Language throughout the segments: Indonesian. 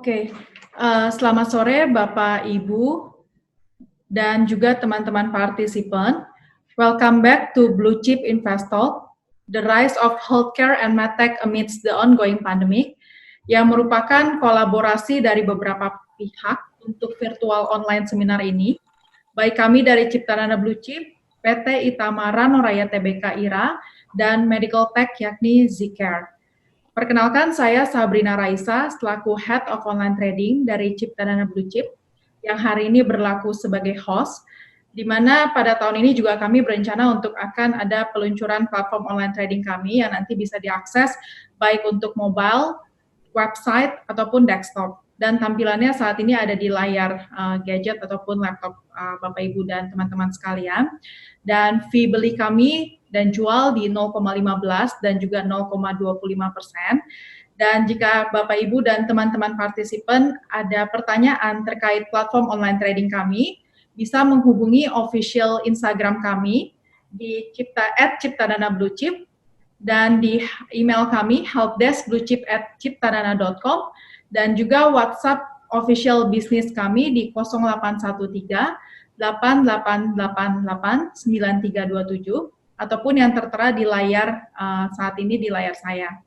Oke, selamat sore Bapak Ibu dan juga teman-teman partisipan. Welcome back to Blue Chip Invest Talk, the rise of healthcare and medtech amidst the ongoing pandemic, yang merupakan kolaborasi dari beberapa pihak untuk virtual online seminar ini, baik kami dari Ciptadana Blue Chip, PT Itamara Noraya Tbk IRA, dan Medical Tech yakni Zcare. Perkenalkan, saya Sabrina Raisa, selaku Head of Online Trading dari Ciptadana Blue Chip, yang hari ini berlaku sebagai host, di mana pada tahun ini juga kami berencana untuk akan ada peluncuran platform online trading kami yang nanti bisa diakses baik untuk mobile, website, ataupun desktop. Dan tampilannya saat ini ada di layar gadget ataupun laptop Bapak Ibu dan teman-teman sekalian. Dan fee beli kami dan jual di 0,15 dan juga 0,25%. Dan jika Bapak Ibu dan teman-teman partisipan ada pertanyaan terkait platform online trading kami, bisa menghubungi official Instagram kami di @ciptadana_bluechip dan di email kami helpdeskbluechip@ciptadana.com dan juga WhatsApp official business kami di 0813 8888 9327 ataupun yang tertera di layar saat ini di layar saya.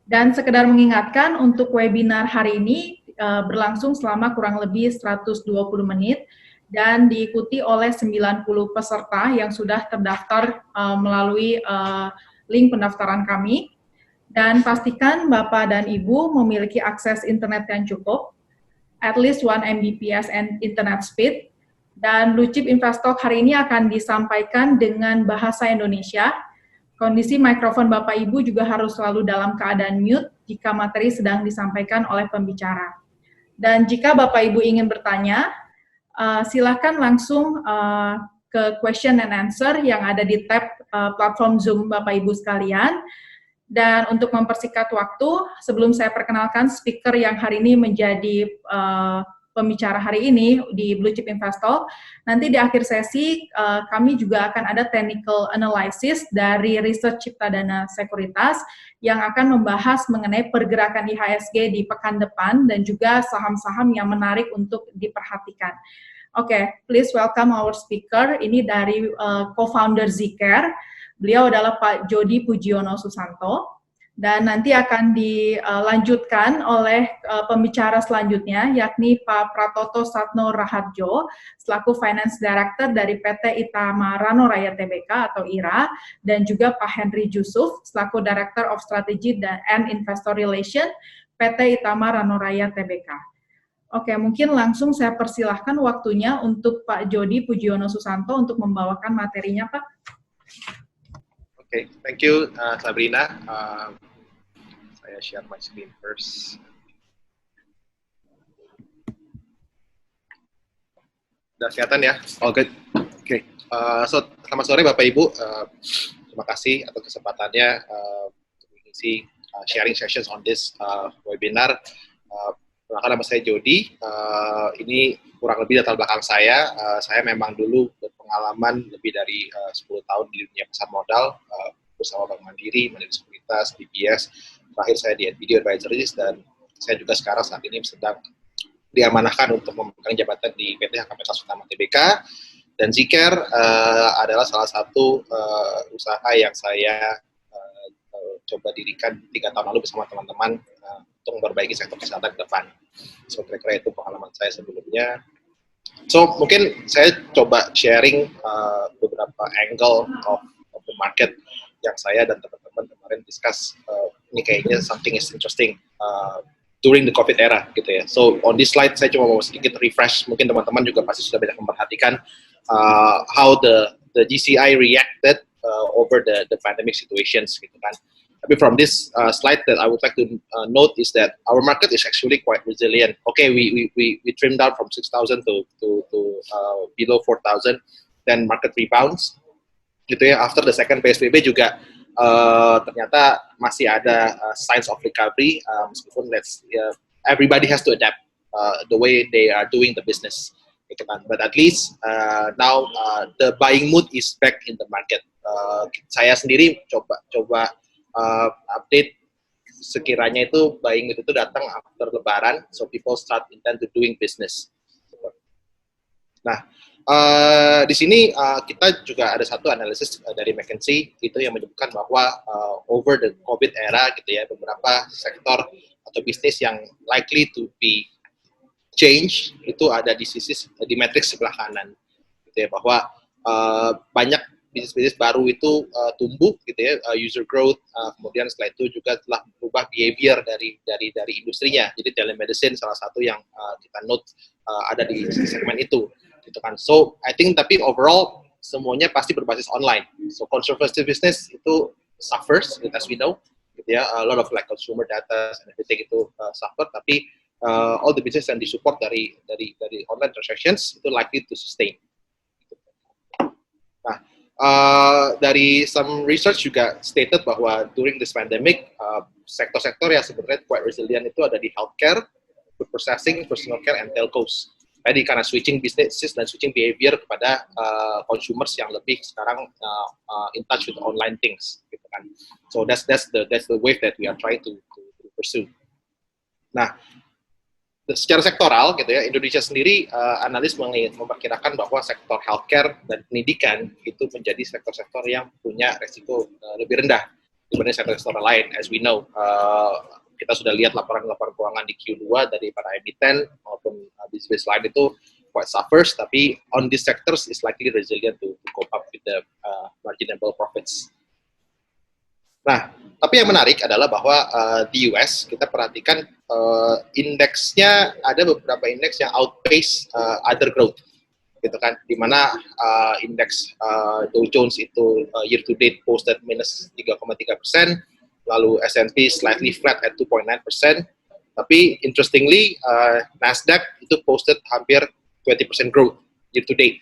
Dan sekedar mengingatkan untuk webinar hari ini berlangsung selama kurang lebih 120 menit dan diikuti oleh 90 peserta yang sudah terdaftar melalui link pendaftaran kami. Dan pastikan Bapak dan Ibu memiliki akses internet yang cukup, at least 1 Mbps and internet speed. Dan Blue Chip Invest Talk hari ini akan disampaikan dengan bahasa Indonesia. Kondisi mikrofon Bapak Ibu juga harus selalu dalam keadaan mute jika materi sedang disampaikan oleh pembicara. Dan jika Bapak Ibu ingin bertanya, silakan langsung ke question and answer yang ada di tab platform Zoom Bapak Ibu sekalian. Dan untuk mempersingkat waktu, sebelum saya perkenalkan speaker yang hari ini menjadi pembicara hari ini di Blue Chip Invest Talk, nanti di akhir sesi kami juga akan ada technical analysis dari Research Ciptadana Sekuritas yang akan membahas mengenai pergerakan IHSG di pekan depan dan juga saham-saham yang menarik untuk diperhatikan. Oke, please welcome our speaker. Ini dari co-founder Zcare. Beliau adalah Pak Jody Pujiono Susanto, dan nanti akan dilanjutkan oleh pembicara selanjutnya, yakni Pak Pratoto Satno Raharjo, selaku Finance Director dari PT Itamara Noraya Tbk atau IRA, dan juga Pak Henry Jusuf, selaku Director of Strategy and Investor Relation, PT Itamara Noraya Tbk. Oke, mungkin langsung saya persilahkan waktunya untuk Pak Jody Pujiono Susanto untuk membawakan materinya, Pak. Okay, thank you, Sabrina. Saya share my screen first. Udah kelihatan ya? All good. Oke. So, selamat sore Bapak Ibu. Terima kasih atas kesempatannya untuk mengisi sharing sessions on this webinar. Nama saya Jody. Ini kurang lebih latar belakang saya. Saya memang dulu berpengalaman lebih dari 10 tahun di dunia pasar modal bersama Bank Mandiri, Mandiri Sekuritas, DBS. Terakhir saya di Video Advisories dan saya juga sekarang saat ini sedang diamanahkan untuk memegang jabatan di PT Kapital Utama Tbk. Dan Zcare adalah salah satu usaha yang saya coba dirikan 3 tahun lalu bersama teman-teman untuk memperbaiki sektor kesehatan ke depan. So, kira-kira itu pengalaman saya sebelumnya. So, mungkin saya coba sharing beberapa angle of the market yang saya dan teman-teman kemarin discuss. Ini kayaknya something is interesting during the COVID era, gitu ya. So, on this slide, saya cuma mau sedikit refresh. Mungkin teman-teman juga pasti sudah banyak memperhatikan how the GCI reacted over the pandemic situations, gitu kan. But from this slide that I would like to note is that our market is actually quite resilient. Okay, we trimmed down from 6,000 to below 4,000, then market rebounds. Gitu ya. After the second PSBB juga ternyata masih ada signs of recovery. Meskipun everybody has to adapt the way they are doing the business. Gitu kan. But at least now the buying mood is back in the market. Saya sendiri coba update sekiranya itu buying itu datang after Lebaran, so people start intend to doing business. Nah, di sini kita juga ada satu analisis dari McKinsey itu yang menyebutkan bahwa over the COVID era gitu ya, beberapa sektor atau bisnis yang likely to be change itu ada di matriks sebelah kanan gitu ya, bahwa banyak bisnis-bisnis baru itu tumbuh gitu ya, user growth, kemudian setelah itu juga telah berubah behavior dari industrinya. Jadi telemedicine salah satu yang kita note ada di segmen itu gitu kan. So I think tapi overall semuanya pasti berbasis online. So conservative business itu suffers as we know gitu ya, a lot of like consumer data and everything itu suffer, tapi all the business yang disupport dari online transactions itu likely to sustain. Nah, dari some research juga stated bahwa during this pandemic, sektor-sektor yang sebenarnya quite resilient itu ada di healthcare, food processing, personal care, and telcos. Jadi karena switching businesses dan switching behavior kepada consumers yang lebih sekarang in touch with online things, gitu kan. So that's the wave that we are trying to pursue. Nah, secara sektoral gitu ya, Indonesia sendiri analis memperkirakan bahwa sektor healthcare dan pendidikan itu menjadi sektor-sektor yang punya resiko lebih rendah dibanding sektor-sektor lain. As we know, kita sudah lihat laporan-laporan keuangan di Q2 dari para emiten maupun bisnis lain itu quite suffers, tapi on these sectors is likely resilient to cope up with the marginable profits. Nah, tapi yang menarik adalah bahwa di US kita perhatikan indeksnya ada beberapa indeks yang outpace other growth, gitu kan, di mana indeks Dow Jones itu year to date posted minus 3,3%, lalu S&P slightly flat at 2.9%, tapi interestingly Nasdaq itu posted hampir 20% growth year to date,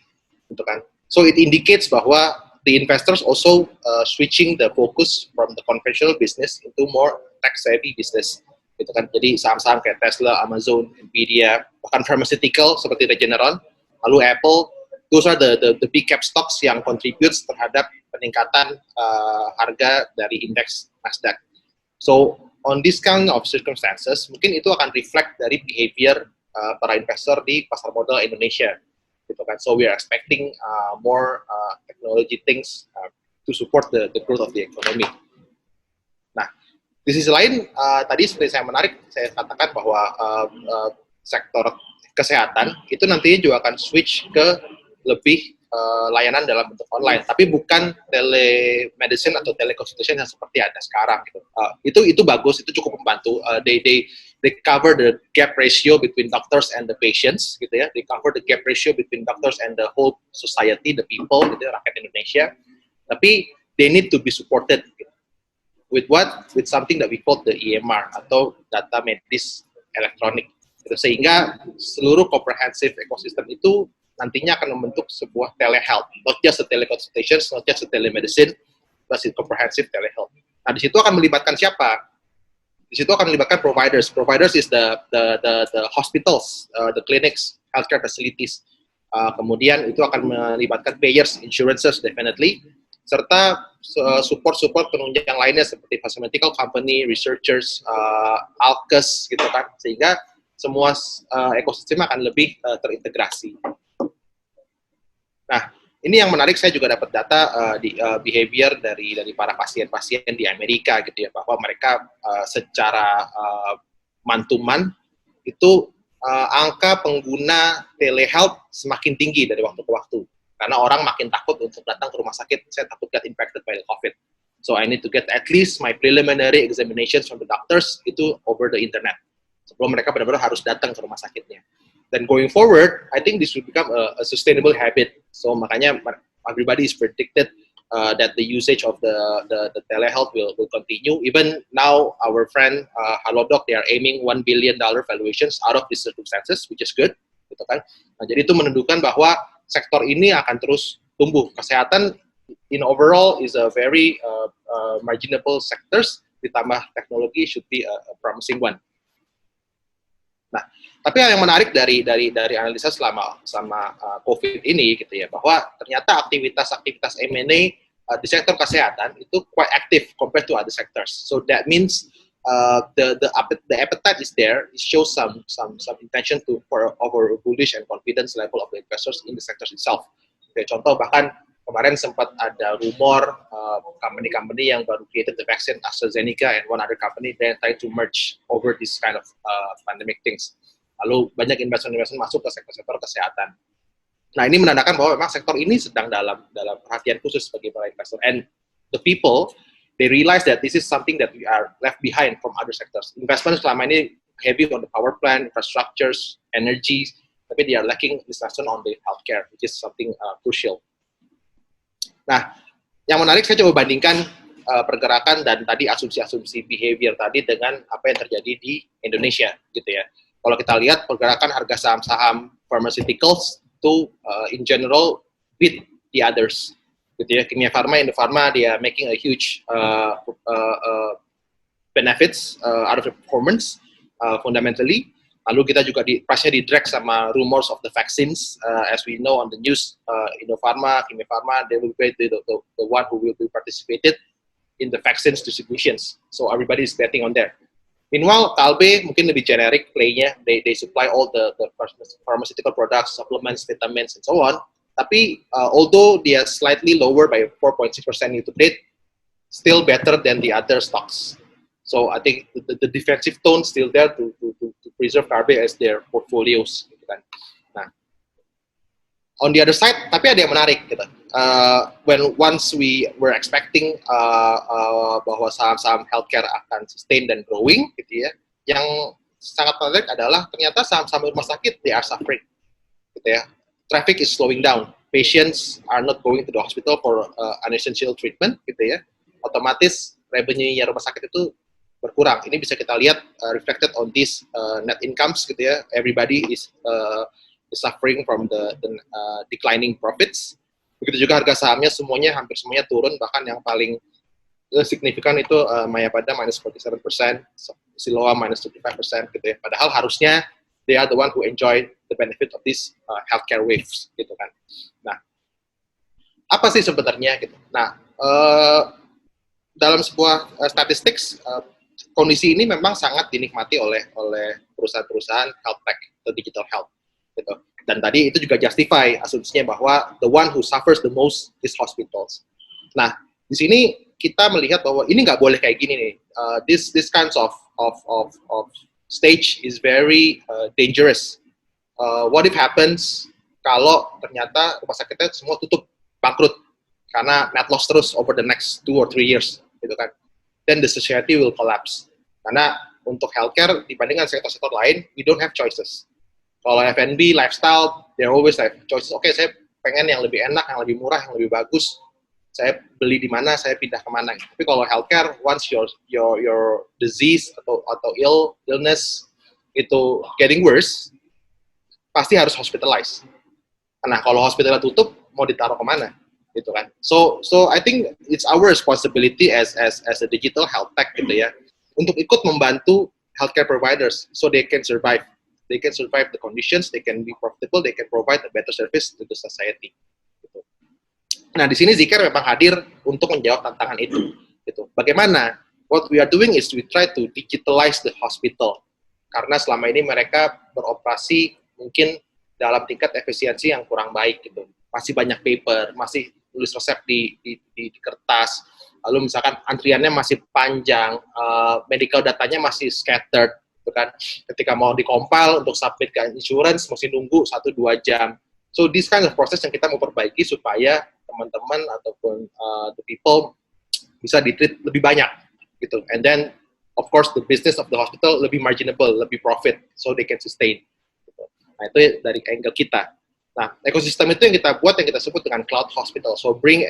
gitu kan. So it indicates bahwa the investors also switching the focus from the conventional business into more tech-savvy business, gitu kan. Jadi saham-saham kayak Tesla, Amazon, Nvidia, bahkan pharmaceutical seperti Regeneron, lalu Apple, those are the big cap stocks yang contributes terhadap peningkatan harga dari indeks Nasdaq. So on this kind of circumstances, mungkin itu akan reflect dari behavior para investor di pasar modal Indonesia, gitu kan. So we are expecting more technology things to support the growth of the economy. Nah, di sisi lain tadi seperti saya katakan bahwa sektor kesehatan itu nantinya juga akan switch ke lebih layanan dalam bentuk online, tapi bukan telemedicine atau teleconsultation yang seperti ada sekarang gitu. Itu bagus, itu cukup membantu. They cover the gap ratio between doctors and the patients, gitu ya. They cover the gap ratio between doctors and the whole society, the people, gitu ya, rakyat Indonesia. Tapi they need to be supported gitu. With what? With something that we call the EMR atau data medis elektronik. Gitu. Sehingga seluruh comprehensive ecosystem itu nantinya akan membentuk sebuah telehealth, not just a teleconsultation, not just a telemedicine, but a comprehensive telehealth. Nah, di situ akan melibatkan siapa? Di situ akan melibatkan providers. Providers is the hospitals, the clinics, healthcare facilities. Kemudian itu akan melibatkan payers, insurances definitely, serta support penunjang lainnya seperti pharmaceutical company, researchers, alkes, gitu kan, sehingga semua ekosistem akan lebih terintegrasi. Nah, ini yang menarik, saya juga dapat data di behavior dari para pasien-pasien di Amerika gitu ya, bahwa mereka secara man-to-man itu angka pengguna telehealth semakin tinggi dari waktu ke waktu. Karena orang makin takut untuk datang ke rumah sakit, saya takut get infected by the COVID. So I need to get at least my preliminary examinations from the doctors itu over the internet. Sebelum mereka benar-benar harus datang ke rumah sakitnya. Dan going forward, I think this will become a sustainable habit. So makanya everybody is predicted that the usage of the telehealth will continue. Even now, our friend Halodoc, they are aiming $1 billion valuations out of these circumstances, which is good, gitu kan. Nah, jadi itu menunjukkan bahwa sektor ini akan terus tumbuh. Kesehatan in overall is a very marginable sectors. Ditambah teknologi should be a promising one. Nah, tapi yang menarik dari analisa selama COVID ini gitu ya, bahwa ternyata aktivitas M&A di sektor kesehatan itu quite active compared to other sectors. So that means the appetite is there. It shows some intention for over bullish and confidence level of the investors in the sector itself. Oke, contoh bahkan kemarin sempat ada rumor company yang baru created the vaccine AstraZeneca and one other company they try to merge over this kind of pandemic things. Lalu banyak investment masuk ke sektor kesehatan. Nah, ini menandakan bahwa memang sektor ini sedang dalam perhatian khusus bagi para investor. And the people, they realize that this is something that we are left behind from other sectors. Investment selama ini heavy on the power plant, infrastructures, energy, tapi they are lacking discussion on the healthcare, which is something crucial. Nah, yang menarik saya coba bandingkan pergerakan dan tadi asumsi-asumsi behavior tadi dengan apa yang terjadi di Indonesia, gitu ya. Kalau kita lihat pergerakan harga saham-saham pharmaceuticals itu in general beat the others, gitu ya. Kimia Farma, Indofarma, dia making a huge benefits out of the performance fundamentally. Lalu kita juga price-nya di-drag sama rumors of the vaccines. As we know on the news, Indofarma, Kimia Farma, they will be the one who will be participated in the vaccines distributions. So everybody is betting on there. Meanwhile, Kalbe mungkin lebih generic play-nya. They supply all the pharmaceutical products, supplements, vitamins, and so on. Tapi although they are slightly lower by 4.6% year to date, still better than the other stocks. So I think the defensive tone still there to preserve Kalbe as their portfolios, gitu kan. Nah, on the other side, tapi ada yang menarik, gitu. Once we were expecting bahwa saham-saham healthcare akan sustain dan growing, gitu ya, yang sangat menarik adalah ternyata saham-saham rumah sakit they are suffering, gitu ya. Traffic is slowing down, patients are not going to the hospital for unessential treatment, gitu ya. Otomatis revenue-nya rumah sakit itu berkurang. Ini bisa kita lihat reflected on this net incomes, gitu ya. Everybody is suffering from the declining profits. Begitu juga harga sahamnya hampir semuanya turun, bahkan yang paling signifikan itu Mayapada minus 47%, Siloam minus 35%, gitu ya. Padahal harusnya they are the one who enjoy the benefit of this healthcare waves, gitu kan. Nah, apa sih sebenarnya, gitu. Nah, dalam sebuah statistik, kondisi ini memang sangat dinikmati oleh perusahaan-perusahaan health tech atau digital health, gitu. Dan tadi itu juga justify asumsinya bahwa the one who suffers the most is hospitals. Nah, di sini kita melihat bahwa ini nggak boleh kayak gini nih. This kinds of stage is very dangerous. What if happens kalau ternyata rumah sakitnya semua tutup, bangkrut karena net loss terus over the next 2 or 3 years, gitu kan? Then the society will collapse. Karena untuk healthcare dibandingkan sektor-sektor lain, we don't have choices. Kalau F&B, lifestyle, they always have choices. Oke, saya pengen yang lebih enak, yang lebih murah, yang lebih bagus. Saya beli di mana, saya pindah kemana. Tapi kalau healthcare, once your disease atau illness itu getting worse, pasti harus hospitalize. Nah, kalau hospitalnya tutup, mau ditaruh kemana? Gitu kan. So I think it's our responsibility as a digital health tech, gitu ya, untuk ikut membantu healthcare providers so they can survive. They can survive the conditions, they can be profitable, they can provide a better service to the society. Gitu. Nah, di sini Zikr memang hadir untuk menjawab tantangan itu. Gitu. Bagaimana? What we are doing is we try to digitalize the hospital. Karena selama ini mereka beroperasi mungkin dalam tingkat efisiensi yang kurang baik, gitu. Masih banyak paper, masih tulis resep di kertas, lalu misalkan antriannya masih panjang, medical datanya masih scattered, gitu kan. Ketika mau dikompil untuk submit ke insurance, mesti nunggu 1-2 jam. So this kind of process yang kita mau perbaiki supaya teman-teman ataupun the people bisa di-treat lebih banyak, gitu. And then, of course, the business of the hospital lebih marginable, lebih profit, so they can sustain. Gitu. Nah, itu dari angle kita. Nah, ekosistem itu yang kita buat, yang kita sebut dengan cloud hospital. So we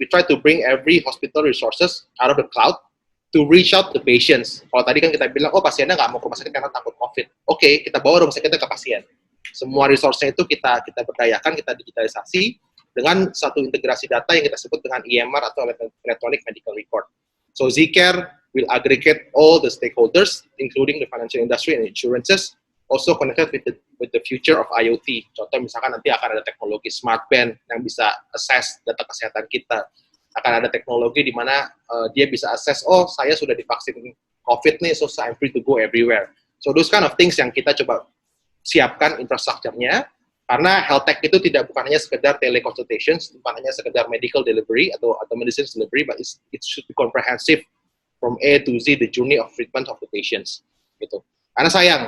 try to bring every hospital resources out of the cloud to reach out to patients. Kalau tadi kan kita bilang, oh pasiennya nggak mau ke rumah sakit karena takut COVID. Oke, kita bawa rumah sakitnya ke pasien. Semua resource-nya itu kita berdayakan, kita digitalisasi dengan satu integrasi data yang kita sebut dengan EMR atau Electronic Medical Record. So Zcare will aggregate all the stakeholders, including the financial industry and insurances, also connected with the future of IoT. Contoh misalkan nanti akan ada teknologi smart band yang bisa assess data kesehatan kita. Akan ada teknologi di mana dia bisa assess, oh saya sudah divaksin COVID nih, so I'm free to go everywhere. So those kind of things yang kita coba siapkan infrastrukturnya, karena health tech itu bukan hanya sekedar teleconsultations, bukan hanya sekedar medical delivery atau medicine delivery, but it should be comprehensive from A to Z the journey of treatment of the patients. Gitu. Karena sayang,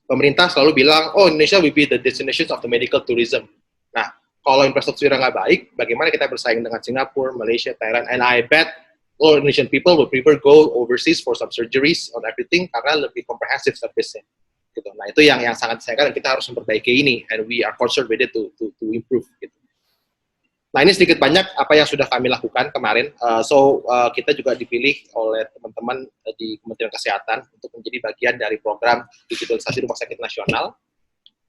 pemerintah selalu bilang, oh Indonesia will be the destination of the medical tourism. Nah, kalau infrastrukturnya nggak baik, bagaimana kita bersaing dengan Singapura, Malaysia, Thailand, and I bet all Indonesian people will prefer go overseas for some surgeries on everything karena lebih comprehensive service-nya. Gitu. Nah, itu yang sangat disayangkan dan kita harus memperbaiki ini, and we are concerned with it to improve. Gitu. Nah, ini sedikit banyak apa yang sudah kami lakukan kemarin. Kita juga dipilih oleh teman-teman di Kementerian Kesehatan untuk menjadi bagian dari program digitalisasi Rumah Sakit Nasional.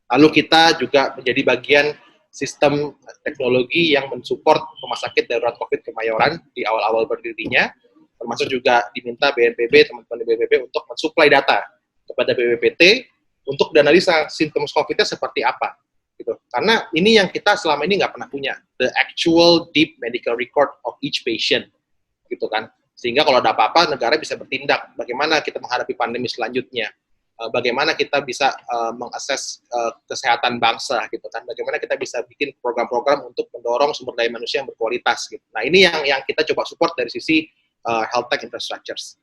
Lalu kita juga menjadi bagian sistem teknologi yang mensupport Rumah Sakit Darurat COVID Kemayoran di awal-awal berdirinya, termasuk juga diminta BNPB, teman-teman di BNPB untuk mensuplai data kepada BPPT untuk dianalisa simptom COVID-nya seperti apa. Gitu. Karena ini yang kita selama ini nggak pernah punya, the actual deep medical record of each patient, gitu kan. Sehingga kalau ada apa-apa, negara bisa bertindak. Bagaimana kita menghadapi pandemi selanjutnya? Bagaimana kita bisa mengakses kesehatan bangsa, gitu kan? Bagaimana kita bisa bikin program-program untuk mendorong sumber daya manusia yang berkualitas, gitu. Nah, ini yang kita coba support dari sisi health tech infrastructures.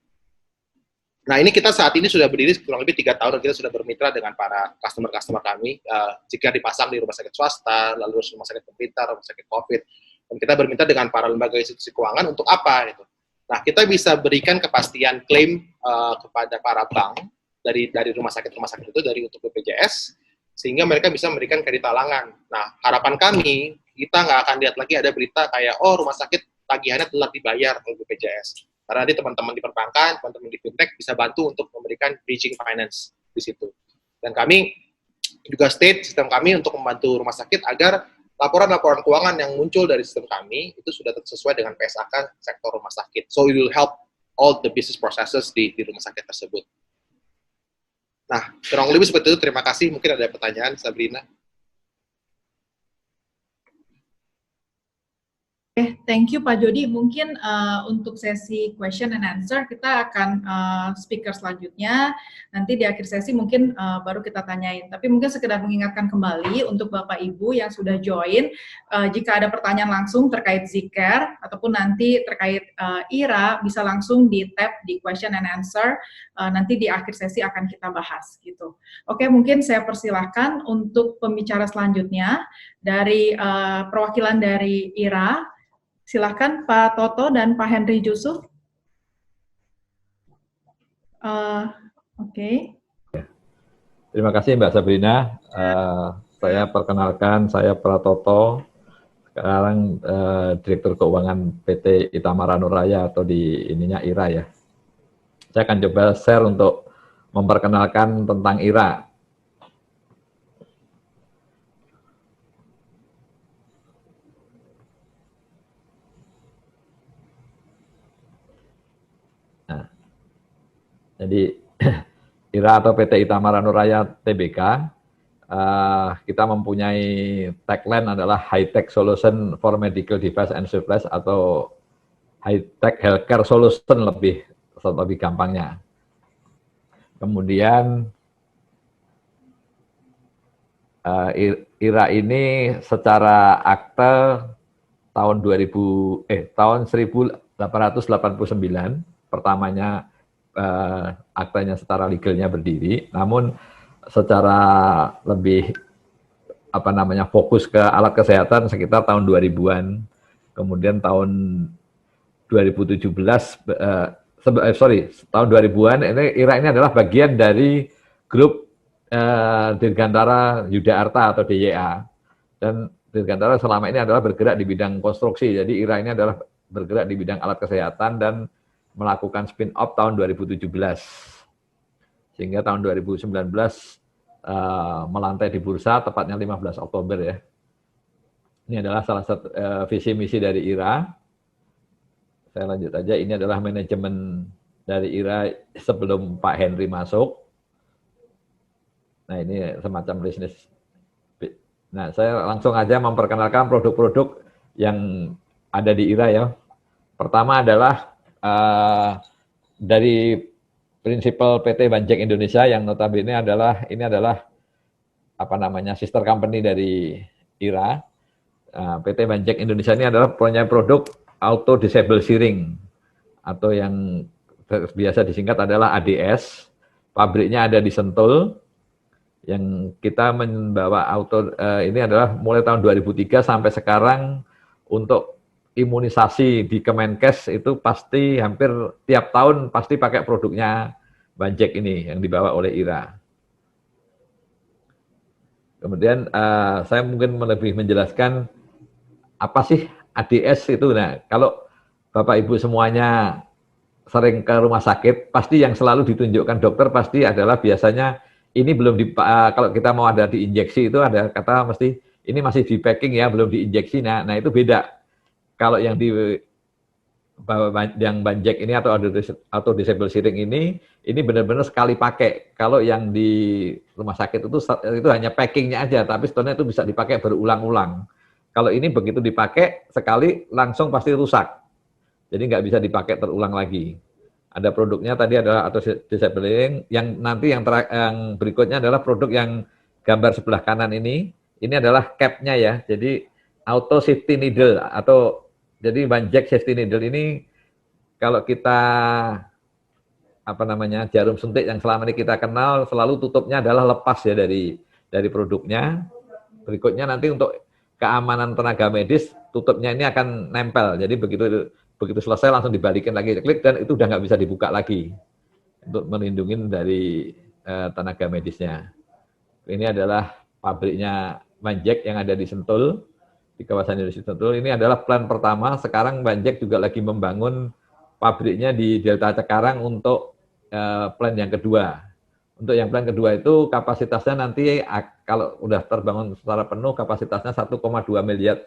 Nah, ini kita saat ini sudah berdiri kurang lebih 3 tahun dan kita sudah bermitra dengan para customer kami. Jika dipasang di rumah sakit swasta, lalu rumah sakit pemerintah, rumah sakit COVID, dan kita bermitra dengan para lembaga institusi keuangan untuk apa? Gitu. Nah, kita bisa berikan kepastian klaim kepada para bank dari rumah sakit itu, dari untuk BPJS, sehingga mereka bisa memberikan kredit talangan. Nah, harapan kami, kita nggak akan lihat lagi ada berita kayak, oh rumah sakit tagihannya telat dibayar oleh BPJS. Karena nanti teman-teman di perbankan, teman-teman di fintech bisa bantu untuk memberikan bridging finance di situ. Dan kami juga sistem kami untuk membantu rumah sakit agar laporan-laporan keuangan yang muncul dari sistem kami itu sudah sesuai dengan PSAK sektor rumah sakit. So it will help all the business processes di rumah sakit tersebut. Nah, kurang lebih seperti itu. Terima kasih. Mungkin ada pertanyaan, Sabrina. Thank you Pak Jody. Mungkin untuk sesi question and answer kita akan speaker selanjutnya. Nanti di akhir sesi mungkin baru kita tanyain. Tapi mungkin sekedar mengingatkan kembali untuk Bapak Ibu yang sudah join, jika ada pertanyaan langsung terkait Zcare ataupun nanti terkait IRA bisa langsung di tab di question and answer. Nanti di akhir sesi akan kita bahas gitu. Oke, mungkin saya persilahkan untuk pembicara selanjutnya dari perwakilan dari IRA. Silakan Pak Toto dan Pak Henry Yusuf. Oke. Terima kasih Mbak Sabrina. Saya perkenalkan, saya Pratoto, sekarang Direktur Keuangan PT Itamara Nuraya atau di ininya IRA ya. Saya akan coba share untuk memperkenalkan tentang IRA. Jadi IRA atau PT Itamara Nuraya Tbk, kita mempunyai tagline adalah High Tech Solution for Medical Device and Supplies atau High Tech Healthcare Solution lebih gampangnya. Kemudian IRA ini secara akte tahun 1889 pertamanya aktenya secara legalnya berdiri, namun secara lebih fokus ke alat kesehatan sekitar tahun 2000-an. Kemudian tahun 2017 tahun 2000-an IRA ini adalah bagian dari grup Dirgantara Yuda Arta atau DYA. Dan Dirgantara selama ini adalah bergerak di bidang konstruksi. Jadi IRA ini adalah bergerak di bidang alat kesehatan dan melakukan spin-off tahun 2017. Sehingga tahun 2019 melantai di bursa, tepatnya 15 Oktober ya. Ini adalah salah satu visi misi dari IRA. Saya lanjut aja, ini adalah manajemen dari IRA sebelum Pak Henry masuk. Nah ini semacam bisnis. Nah saya langsung aja memperkenalkan produk-produk yang ada di IRA ya. Pertama adalah dari prinsipal PT Banjek Indonesia yang notabene ini adalah apa namanya sister company dari IRA. PT Banjek Indonesia ini adalah punya produk auto disable shearing atau yang biasa disingkat adalah ADS. Pabriknya ada di Sentul. Yang kita membawa ini adalah mulai tahun 2003 sampai sekarang untuk imunisasi di Kemenkes itu pasti hampir tiap tahun pasti pakai produknya Banjek ini yang dibawa oleh IRA. Kemudian saya mungkin lebih menjelaskan apa sih ADS itu. Nah, kalau Bapak Ibu semuanya sering ke rumah sakit, pasti yang selalu ditunjukkan dokter pasti adalah biasanya ini belum kalau kita mau ada diinjeksi itu ada kata mesti ini masih di packing ya, belum diinjeksi. Nah itu beda. Kalau yang Banjek ini atau disable shearing ini benar-benar sekali pakai. Kalau yang di rumah sakit itu hanya packingnya aja, tapi sebenarnya itu bisa dipakai berulang-ulang. Kalau ini begitu dipakai sekali langsung pasti rusak. Jadi nggak bisa dipakai terulang lagi. Ada produknya tadi adalah auto disabling, yang nanti yang berikutnya adalah produk yang gambar sebelah kanan ini adalah cap-nya ya. Jadi auto safety needle jadi Banjek safety needle ini kalau kita jarum suntik yang selama ini kita kenal selalu tutupnya adalah lepas ya dari produknya. Berikutnya nanti untuk keamanan tenaga medis tutupnya ini akan nempel. Jadi begitu selesai langsung dibalikin lagi klik dan itu udah nggak bisa dibuka lagi untuk melindungi dari tenaga medisnya. Ini adalah pabriknya Banjek yang ada di Sentul, di kawasan industri Sentul. Ini adalah plan pertama. Sekarang Banjek juga lagi membangun pabriknya di Delta Cikarang untuk plan yang kedua. Untuk yang plan kedua itu kapasitasnya nanti kalau udah terbangun secara penuh kapasitasnya 1,2 miliar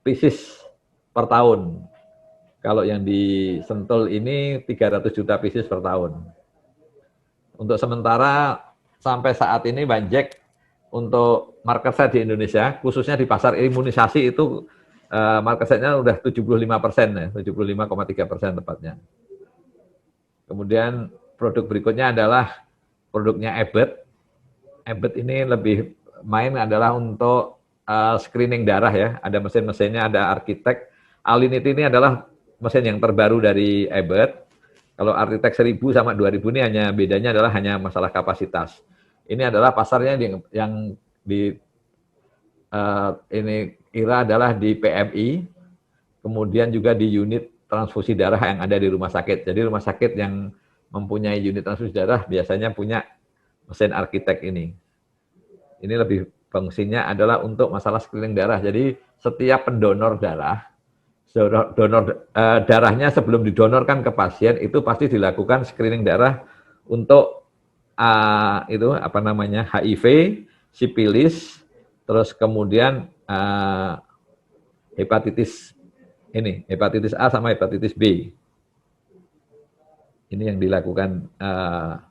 pieces per tahun. Kalau yang di Sentul ini 300 juta pieces per tahun. Untuk sementara sampai saat ini Banjek untuk market share di Indonesia, khususnya di pasar imunisasi itu market share-nya udah 75% ya, 75,3% tepatnya. Kemudian produk berikutnya adalah produknya Abbott. Abbott ini lebih main adalah untuk screening darah ya, ada mesin-mesinnya, ada arsitek. Alinity ini adalah mesin yang terbaru dari Abbott. Kalau Architect 1000 sama 2000 ini bedanya adalah hanya masalah kapasitas. Ini adalah pasarnya yang di ini IRA adalah di PMI, kemudian juga di unit transfusi darah yang ada di rumah sakit. Jadi rumah sakit yang mempunyai unit transfusi darah biasanya punya mesin Architect ini. Ini lebih fungsinya adalah untuk masalah screening darah. Jadi setiap pendonor darahnya sebelum didonorkan ke pasien itu pasti dilakukan screening darah untuk HIV, sipilis, terus kemudian hepatitis A sama hepatitis B. Ini yang dilakukan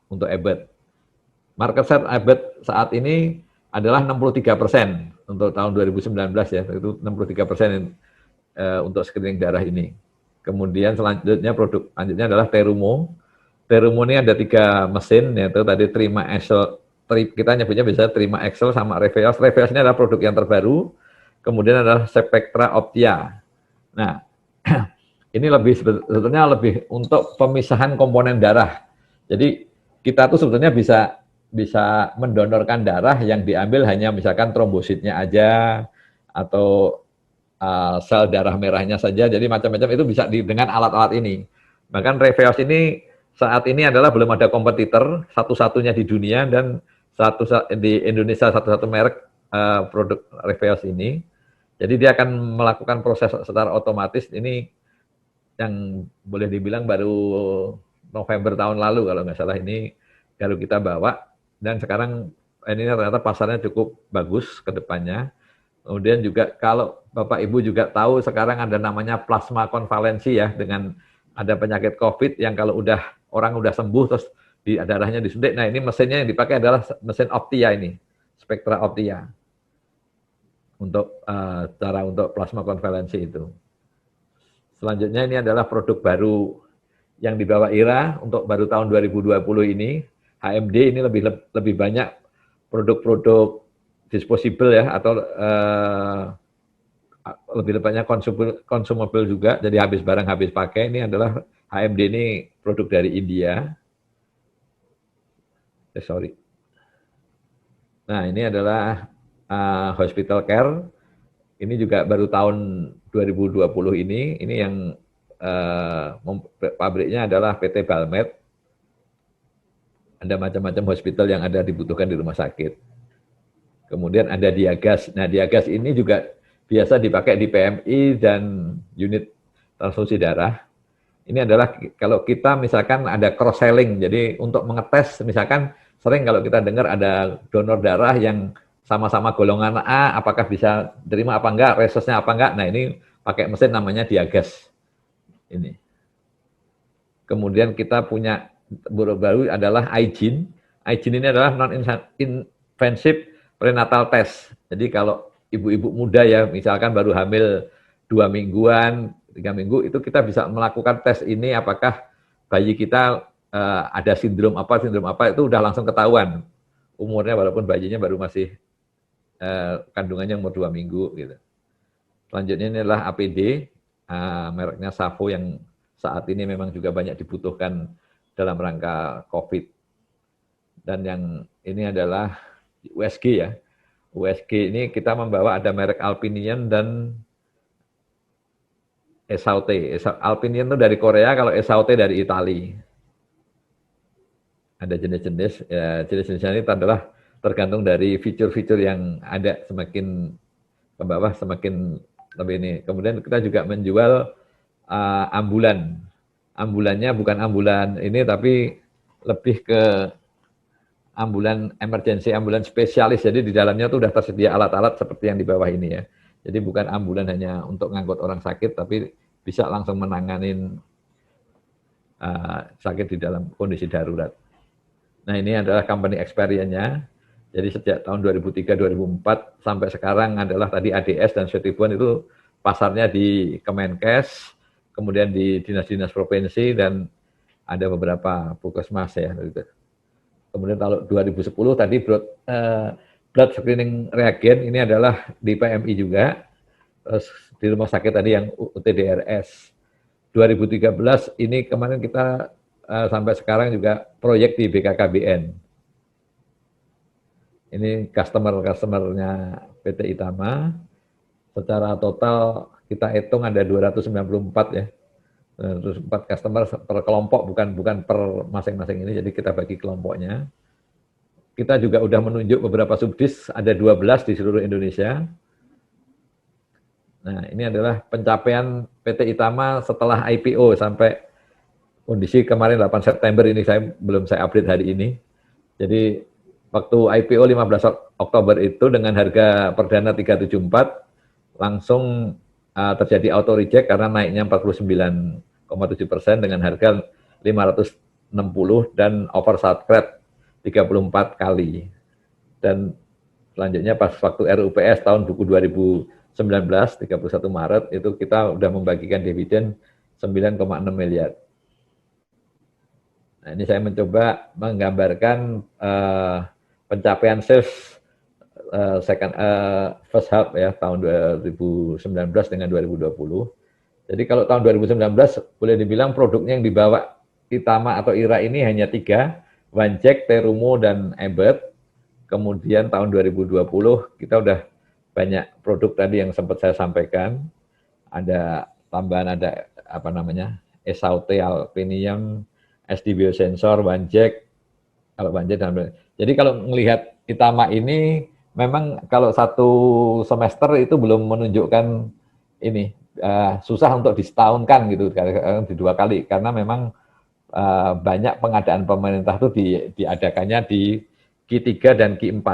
untuk Abbott. Market share Abbott saat ini adalah 63% untuk tahun 2019 ya, itu 63% untuk screening darah ini. Kemudian produk selanjutnya adalah Terumo. Terumo ini ada 3 mesin, yaitu tadi Trima Excel, kita nyebutnya biasanya Trima Excel sama Reveos. Reveos ini adalah produk yang terbaru. Kemudian adalah Spectra Optia. Nah, ini sebetulnya lebih untuk pemisahan komponen darah. Jadi kita tuh sebetulnya bisa mendonorkan darah yang diambil hanya misalkan trombositnya aja atau sel darah merahnya saja, jadi macam-macam itu bisa dengan alat-alat ini. Bahkan Reveos ini saat ini adalah belum ada kompetitor, satu-satunya di dunia dan di Indonesia satu-satu merek produk Reveos ini. Jadi dia akan melakukan proses secara otomatis. Ini yang boleh dibilang baru November tahun lalu kalau nggak salah ini baru kita bawa, dan sekarang ini ternyata pasarnya cukup bagus ke depannya. Kemudian juga kalau Bapak Ibu juga tahu sekarang ada namanya plasma konvalensi ya, dengan ada penyakit COVID yang kalau orang udah sembuh terus darahnya disuntik. Nah ini mesinnya yang dipakai adalah mesin Optia ini, Spectra Optia untuk untuk plasma konvalensi itu. Selanjutnya ini adalah produk baru yang di bawah IRA untuk baru tahun 2020 ini, HMD ini lebih banyak produk-produk disposable ya, atau lebih banyak consumable juga, jadi habis barang habis pakai. Ini adalah HMD ini produk dari India. Sorry. Nah, ini adalah hospital care. Ini juga baru tahun 2020 ini yang pabriknya adalah PT Balmed. Ada macam-macam hospital yang ada dibutuhkan di rumah sakit. Kemudian ada Diagas. Nah, Diagas ini juga biasa dipakai di PMI dan unit transfusi darah. Ini adalah kalau kita misalkan ada cross selling, jadi untuk mengetes, misalkan sering kalau kita dengar ada donor darah yang sama-sama golongan A, apakah bisa terima apa enggak, resesnya apa enggak. Nah, ini pakai mesin namanya Diagas. Ini. Kemudian kita punya baru adalah iGene. iGene ini adalah non-invasive prenatal test. Jadi kalau ibu-ibu muda ya, misalkan baru hamil 2 mingguan, 3 minggu, itu kita bisa melakukan tes ini apakah bayi kita ada sindrom apa itu udah langsung ketahuan umurnya, walaupun bayinya baru masih kandungannya umur 2 minggu gitu. Selanjutnya ini adalah APD, mereknya Savo yang saat ini memang juga banyak dibutuhkan dalam rangka COVID. Dan yang ini adalah USG ya. USG ini kita membawa ada merek Alpinion dan Esaute. Alpinion itu dari Korea, kalau Esaute dari Italia. Ada jenis-jenis, ya jenis-jenisnya ini adalah tergantung dari fitur-fitur yang ada, semakin ke bawah semakin lebih ini. Kemudian kita juga menjual ambulan. Ambulannya bukan ambulan ini, tapi lebih ke ambulan emergency, ambulan spesialis. Jadi di dalamnya tuh udah tersedia alat-alat seperti yang di bawah ini ya. Jadi bukan ambulan hanya untuk ngangkut orang sakit, tapi bisa langsung menanganin sakit di dalam kondisi darurat. Nah, ini adalah company experience-nya. Jadi sejak tahun 2003-2004 sampai sekarang adalah tadi ADS dan Setibuan itu pasarnya di Kemenkes, kemudian di dinas-dinas provinsi, dan ada beberapa puskesmas ya. Kemudian kalau 2010 tadi blood screening reagen ini adalah di PMI juga, terus di rumah sakit tadi yang UTDRS. 2013 ini kemarin kita sampai sekarang juga proyek di BKKBN. Ini customer-customernya PT Itama. Secara total kita hitung ada 294 ya. 204 customer per kelompok, bukan per masing-masing ini, jadi kita bagi kelompoknya. Kita juga udah menunjuk beberapa subdis, ada 12 di seluruh Indonesia. Nah, ini adalah pencapaian PT Itama setelah IPO sampai kondisi kemarin 8 September ini, belum saya update hari ini. Jadi waktu IPO 15 Oktober itu dengan harga perdana 374, langsung terjadi auto reject karena naiknya 49,7% dengan harga 560 dan oversubscribe 34 kali. Dan selanjutnya pas waktu RUPS tahun buku 2019, 31 Maret, itu kita udah membagikan dividen 9,6 miliar. Nah, ini saya mencoba menggambarkan pencapaian sales first half ya tahun 2019 dengan 2020. Jadi kalau tahun 2019 boleh dibilang produknya yang dibawa Itama atau IRA ini hanya 3, Wanjek, Terumo, dan Ebert. Kemudian tahun 2020 kita udah banyak produk tadi yang sempat saya sampaikan. Ada tambahan, ada apa namanya, Esaute, Alpinium, SD Biosensor, Wanjek, kalau Wanjek dan jadi kalau melihat Itama ini memang kalau satu semester itu belum menunjukkan ini, susah untuk disetahunkan gitu, di 2 kali, karena memang banyak pengadaan pemerintah itu diadakannya di Q3 dan Q4.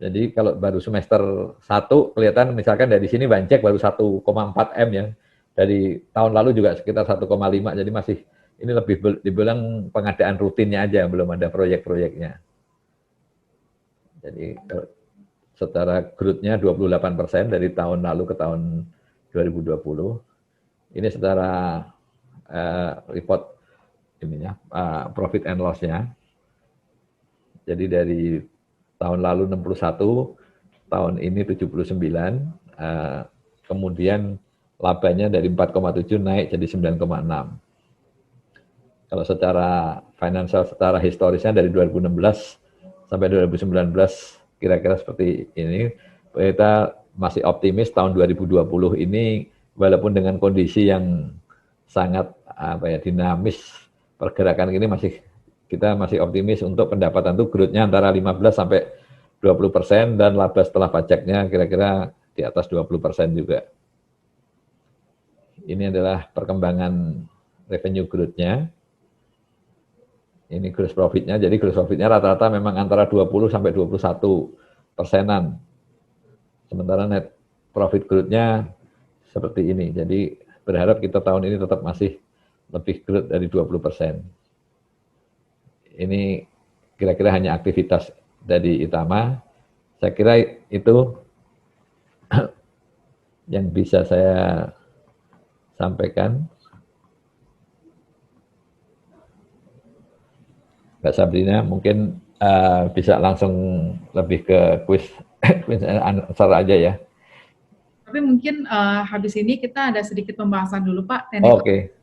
Jadi kalau baru semester 1 kelihatan misalkan dari sini Wanjek baru 1,4 M ya, dari tahun lalu juga sekitar 1,5, jadi masih ini lebih dibilang pengadaan rutinnya aja, belum ada proyek-proyeknya. Jadi secara growth-nya 28% dari tahun lalu ke tahun 2020. Ini secara report ininya profit and loss-nya. Jadi dari tahun lalu 61, tahun ini 79, kemudian labanya dari 4,7 naik jadi 9,6. Kalau secara financial, secara historisnya dari 2016 sampai 2019 kira-kira seperti ini, kita masih optimis tahun 2020 ini walaupun dengan kondisi yang sangat dinamis, pergerakan ini kita masih optimis untuk pendapatan itu growth-nya antara 15 sampai 20% dan laba setelah pajaknya kira-kira di atas 20% juga. Ini adalah perkembangan revenue growth-nya. Ini gross profit-nya, jadi gross profit-nya rata-rata memang antara 20 sampai 21%. Sementara net profit growth-nya seperti ini. Jadi berharap kita tahun ini tetap masih lebih growth dari 20%. Ini kira-kira hanya aktivitas dari Itama. Saya kira itu yang bisa saya sampaikan. Mbak Sabrina mungkin bisa langsung lebih ke quiz answer aja ya. Tapi mungkin habis ini kita ada sedikit pembahasan dulu Pak. Oke.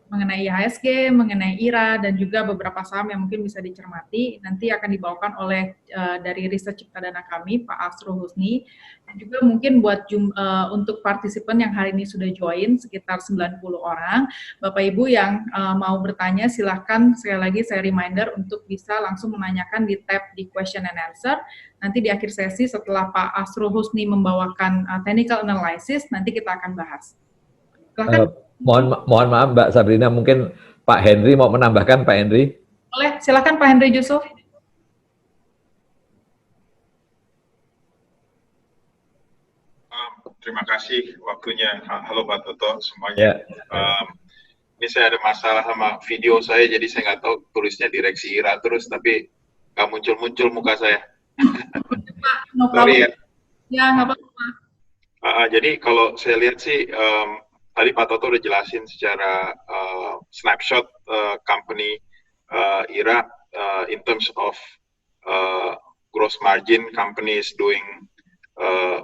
Mengenai IHSG, mengenai IRA, dan juga beberapa saham yang mungkin bisa dicermati. Nanti akan dibawakan oleh dari riset Ciptadana kami, Pak Asrul Husni. Dan juga mungkin buat untuk partisipan yang hari ini sudah join, sekitar 90 orang. Bapak Ibu yang mau bertanya, silahkan sekali lagi saya reminder untuk bisa langsung menanyakan di tab di question and answer. Nanti di akhir sesi setelah Pak Asrul Husni membawakan technical analysis, nanti kita akan bahas. Silahkan. Mohon maaf Mbak Sabrina, mungkin Pak Henry mau menambahkan, Pak Henry? Boleh, silakan Pak Henry Yusuf. Terima kasih waktunya. Halo Pak Toto semuanya. Ini saya ada masalah sama video saya, jadi saya nggak tahu tulisnya direksi IRA terus, tapi nggak muncul-muncul muka saya. Sorry ya. Ya, nggak apa-apa. Jadi kalau saya lihat sih, tadi Pak Toto udah jelasin secara snapshot company IRA in terms of gross margin, company is doing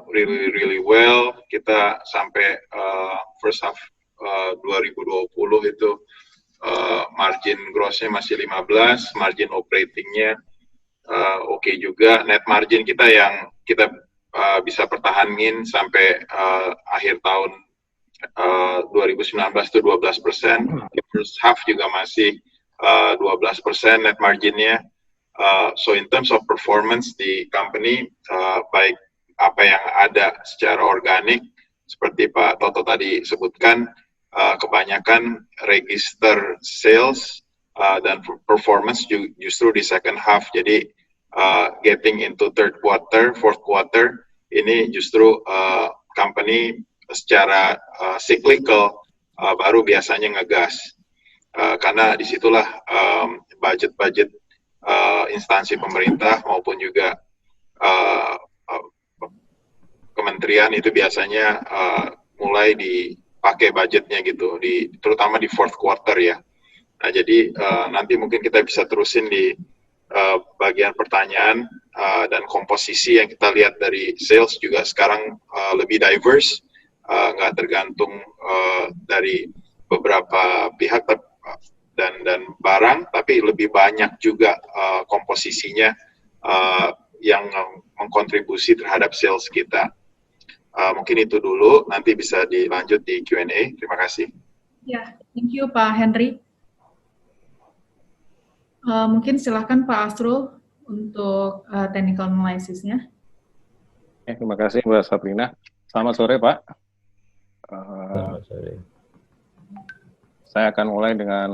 really well. Kita sampai first half 2020 itu margin grossnya masih 15, margin operatingnya oke juga, net margin kita yang kita bisa pertahanin sampai akhir tahun 2019 itu 12%, first half juga masih 12% net marginnya. So in terms of performance di company, baik apa yang ada secara organik, seperti Pak Toto tadi sebutkan, kebanyakan register sales dan performance justru di second half. Jadi getting into third quarter, fourth quarter, ini justru company secara cyclical baru biasanya ngegas, karena disitulah budget-budget instansi pemerintah maupun juga kementerian itu biasanya mulai dipakai budgetnya gitu, terutama di fourth quarter ya. Nah jadi nanti mungkin kita bisa terusin di bagian pertanyaan dan komposisi yang kita lihat dari sales juga sekarang lebih diverse. Nggak tergantung dari beberapa pihak dan barang, tapi lebih banyak juga komposisinya yang mengkontribusi terhadap sales kita. Mungkin itu dulu, nanti bisa dilanjut di Q&A. Terima kasih. Ya, thank you Pak Henry. Mungkin silakan Pak Asrul untuk technical analysis-nya. Terima kasih Mbak Sabrina. Selamat sore Pak. Saya akan mulai dengan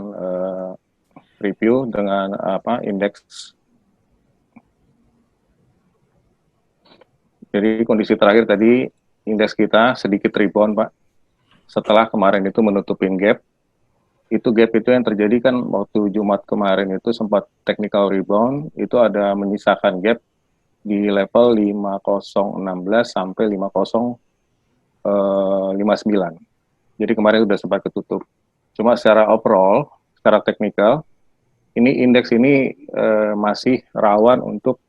review dengan indeks. Jadi kondisi terakhir tadi indeks kita sedikit rebound Pak. Setelah kemarin itu menutupin gap. Itu gap itu yang terjadi kan waktu Jumat kemarin itu sempat technical rebound, itu ada menyisakan gap di level 5016 sampai 5059. Jadi kemarin sudah sempat ketutup. Cuma secara overall, secara teknikal, ini indeks ini masih rawan untuk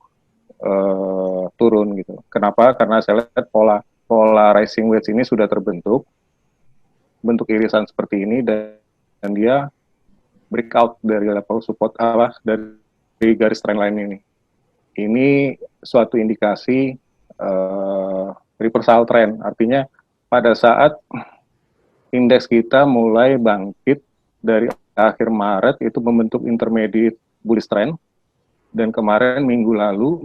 turun gitu. Kenapa? Karena saya lihat pola rising wedge ini sudah terbentuk, bentuk irisan seperti ini, dan dia breakout dari level support dari garis trendline ini. Ini suatu indikasi reversal trend. Artinya pada saat indeks kita mulai bangkit dari akhir Maret itu membentuk intermediate bullish trend, dan kemarin minggu lalu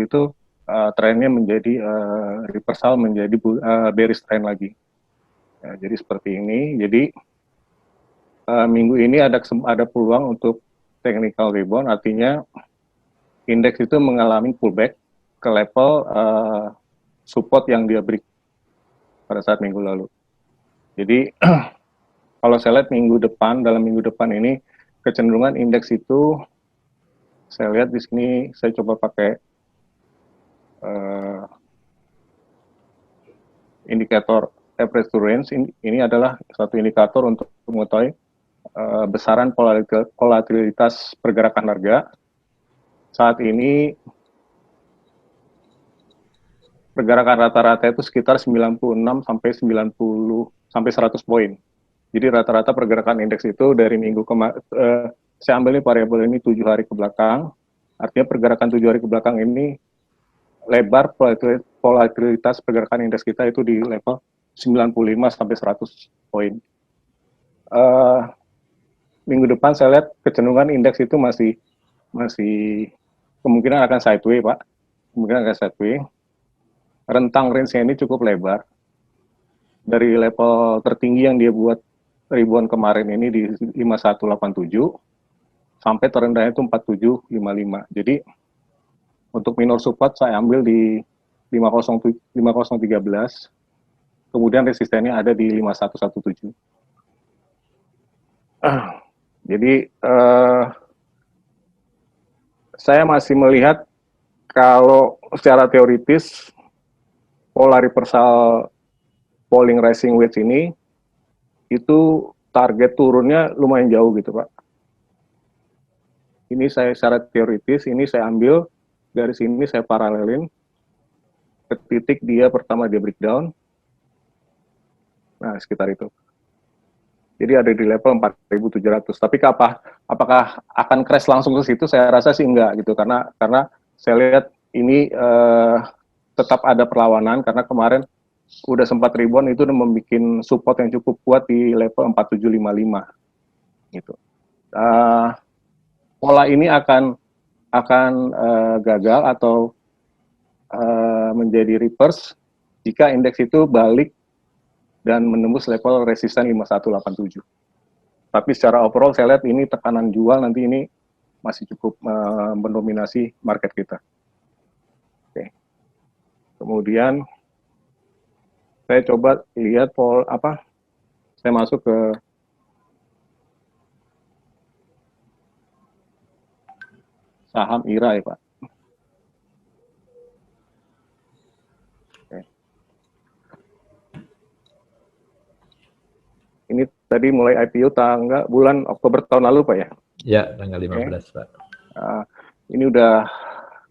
itu trennya menjadi reversal menjadi bearish trend lagi. Ya, jadi seperti ini. Jadi minggu ini ada peluang untuk technical rebound, artinya indeks itu mengalami pullback ke level support yang dia break pada saat minggu lalu. Jadi kalau saya lihat dalam minggu depan ini kecenderungan indeks itu, saya lihat di sini, saya coba pakai indikator average to range. Ini adalah satu indikator untuk mengetahui besaran volatilitas pergerakan harga. Saat ini pergerakan rata-rata itu sekitar 96 sampai 90 sampai 100 poin. Jadi rata-rata pergerakan indeks itu dari minggu saya ambil ini variabel ini 7 hari ke belakang. Artinya pergerakan 7 hari ke belakang ini lebar volatilitas pergerakan indeks kita itu di level 95 sampai 100 poin. Minggu depan saya lihat kecenderungan indeks itu masih kemungkinan akan sideways, Pak. Kemungkinan akan sideways. Rentang range-nya ini cukup lebar. Dari level tertinggi yang dia buat ribuan kemarin ini di 5187 sampai terendahnya itu 4755. Jadi untuk minor support saya ambil di 5013. Kemudian resistennya ada di 5117. Jadi saya masih melihat kalau secara teoritis pola reversal falling rising wedge ini itu target turunnya lumayan jauh gitu, Pak. Ini saya secara teoritis, ini saya ambil dari sini, saya paralelin ke titik dia pertama dia breakdown. Nah, sekitar itu. Jadi ada di level 4.700. Tapi apakah akan crash langsung ke situ? Saya rasa sih enggak gitu, karena saya lihat ini tetap ada perlawanan, karena kemarin udah sempat rebound itu udah membuat support yang cukup kuat di level 4755 gitu. Pola ini akan gagal atau menjadi reverse jika indeks itu balik dan menembus level resisten 5187. Tapi secara overall saya lihat ini tekanan jual nanti ini masih cukup mendominasi market kita. Oke. Kemudian saya coba lihat saya masuk ke saham IRA ya, Pak. Oke. Ini tadi mulai IPO bulan Oktober tahun lalu, Pak ya? Ya, tanggal 15, Pak. Ini udah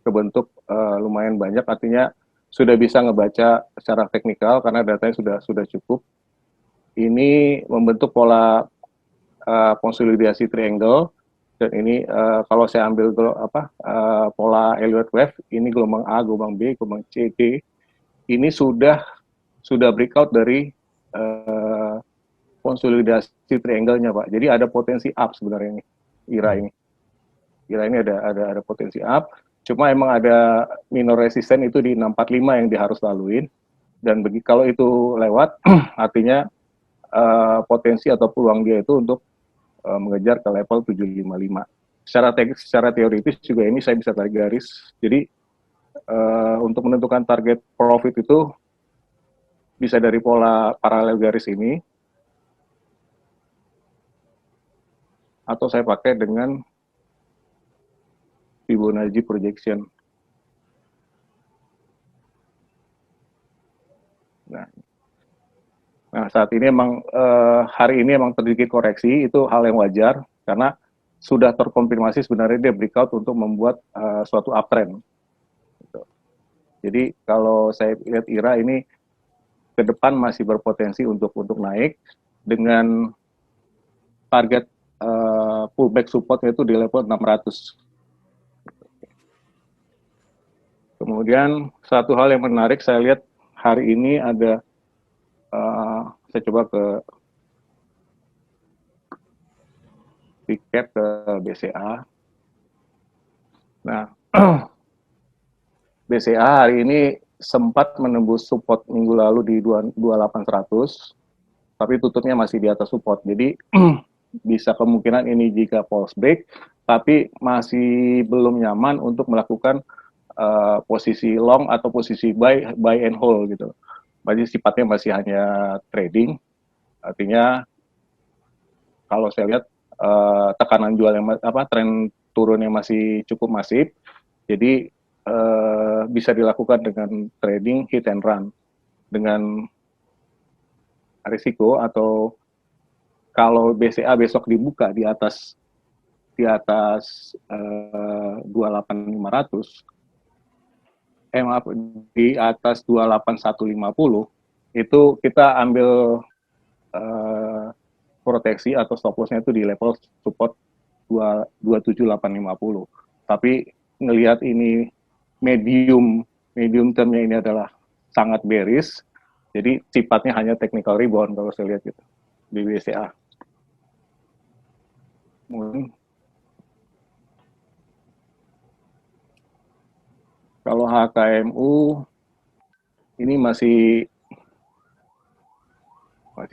kebentuk lumayan banyak, artinya sudah bisa ngebaca secara teknikal karena datanya sudah cukup. Ini membentuk pola konsolidasi triangle, dan ini kalau saya ambil pola Elliott wave, ini gelombang A, gelombang B, gelombang C, D, ini sudah breakout dari konsolidasi triangle-nya, Pak. Jadi ada potensi up sebenarnya ini IRA ini. IRA ini ada potensi up. Cuma emang ada minor resisten itu di 645 yang dia harus laluin, dan kalau itu lewat artinya potensi atau peluang dia itu untuk mengejar ke level 755. Secara teoritis juga ini saya bisa tarik garis. Jadi untuk menentukan target profit itu bisa dari pola paralel garis ini, atau saya pakai dengan Fibonacci projection. Nah, Nah, saat ini emang hari ini emang terjadi koreksi, itu hal yang wajar karena sudah terkonfirmasi sebenarnya dia breakout untuk membuat suatu uptrend. Gitu. Jadi kalau saya lihat IRA ini ke depan masih berpotensi untuk naik dengan target pullback supportnya itu di level 600. Kemudian satu hal yang menarik saya lihat hari ini ada saya coba ke tiket ke BCA. Nah, BCA hari ini sempat menembus support minggu lalu di 2800, tapi tutupnya masih di atas support. Jadi bisa kemungkinan ini jika pulse break, tapi masih belum nyaman untuk melakukan posisi long atau posisi buy and hold gitu. Jadi sifatnya masih hanya trading. Artinya kalau saya lihat tekanan jual yang tren turunnya masih cukup masif. Jadi bisa dilakukan dengan trading hit and run dengan risiko, atau kalau BCA besok dibuka di atas 28500 di atas 28150 itu kita ambil proteksi atau stop loss-nya itu di level support 27850. Tapi ngelihat ini medium term-nya ini adalah sangat bearish, jadi sifatnya hanya technical rebound kalau saya lihat gitu di BCA. Kalau HKMU ini masih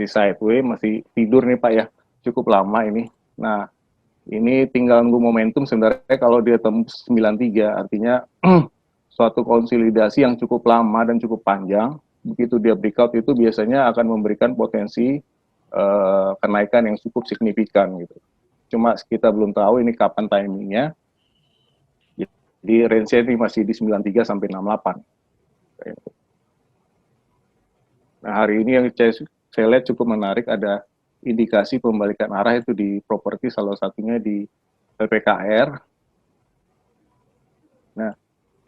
sideways, masih tidur nih Pak ya, cukup lama ini. Nah, ini tinggal nunggu momentum sebenarnya. Kalau dia tembus 93, artinya suatu konsolidasi yang cukup lama dan cukup panjang. Begitu dia breakout itu biasanya akan memberikan potensi kenaikan yang cukup signifikan gitu. Cuma kita belum tahu ini kapan timingnya. Di range-nya ini masih di 93 sampai 68. Nah, hari ini yang saya lihat cukup menarik, ada indikasi pembalikan arah itu di properti, salah satunya di LPKR. Nah,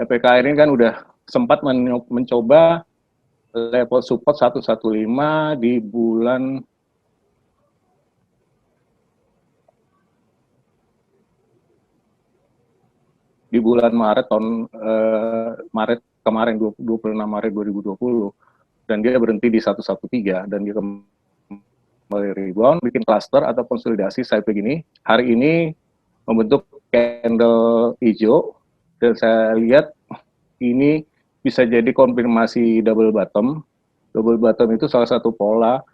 LPKR ini kan udah sempat mencoba level support 115 di bulan Maret Maret kemarin, 26 Maret 2020, dan dia berhenti di 113 dan dia kembali rebound, bikin cluster atau konsolidasi saya begini. Hari ini membentuk candle hijau dan saya lihat ini bisa jadi konfirmasi double bottom. Double bottom itu salah satu pola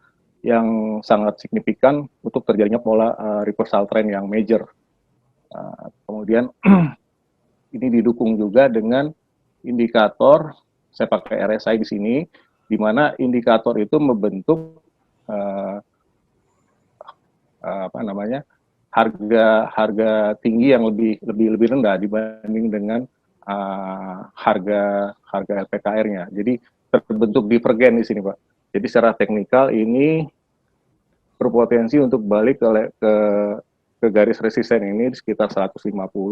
yang sangat signifikan untuk terjadinya pola reversal trend yang major. Kemudian ini didukung juga dengan indikator, saya pakai RSI di sini, di mana indikator itu membentuk harga tinggi yang lebih rendah dibanding dengan harga LPKR-nya. Jadi terbentuk divergen di sini, Pak. Jadi secara teknikal ini berpotensi untuk balik ke garis resisten ini di sekitar 150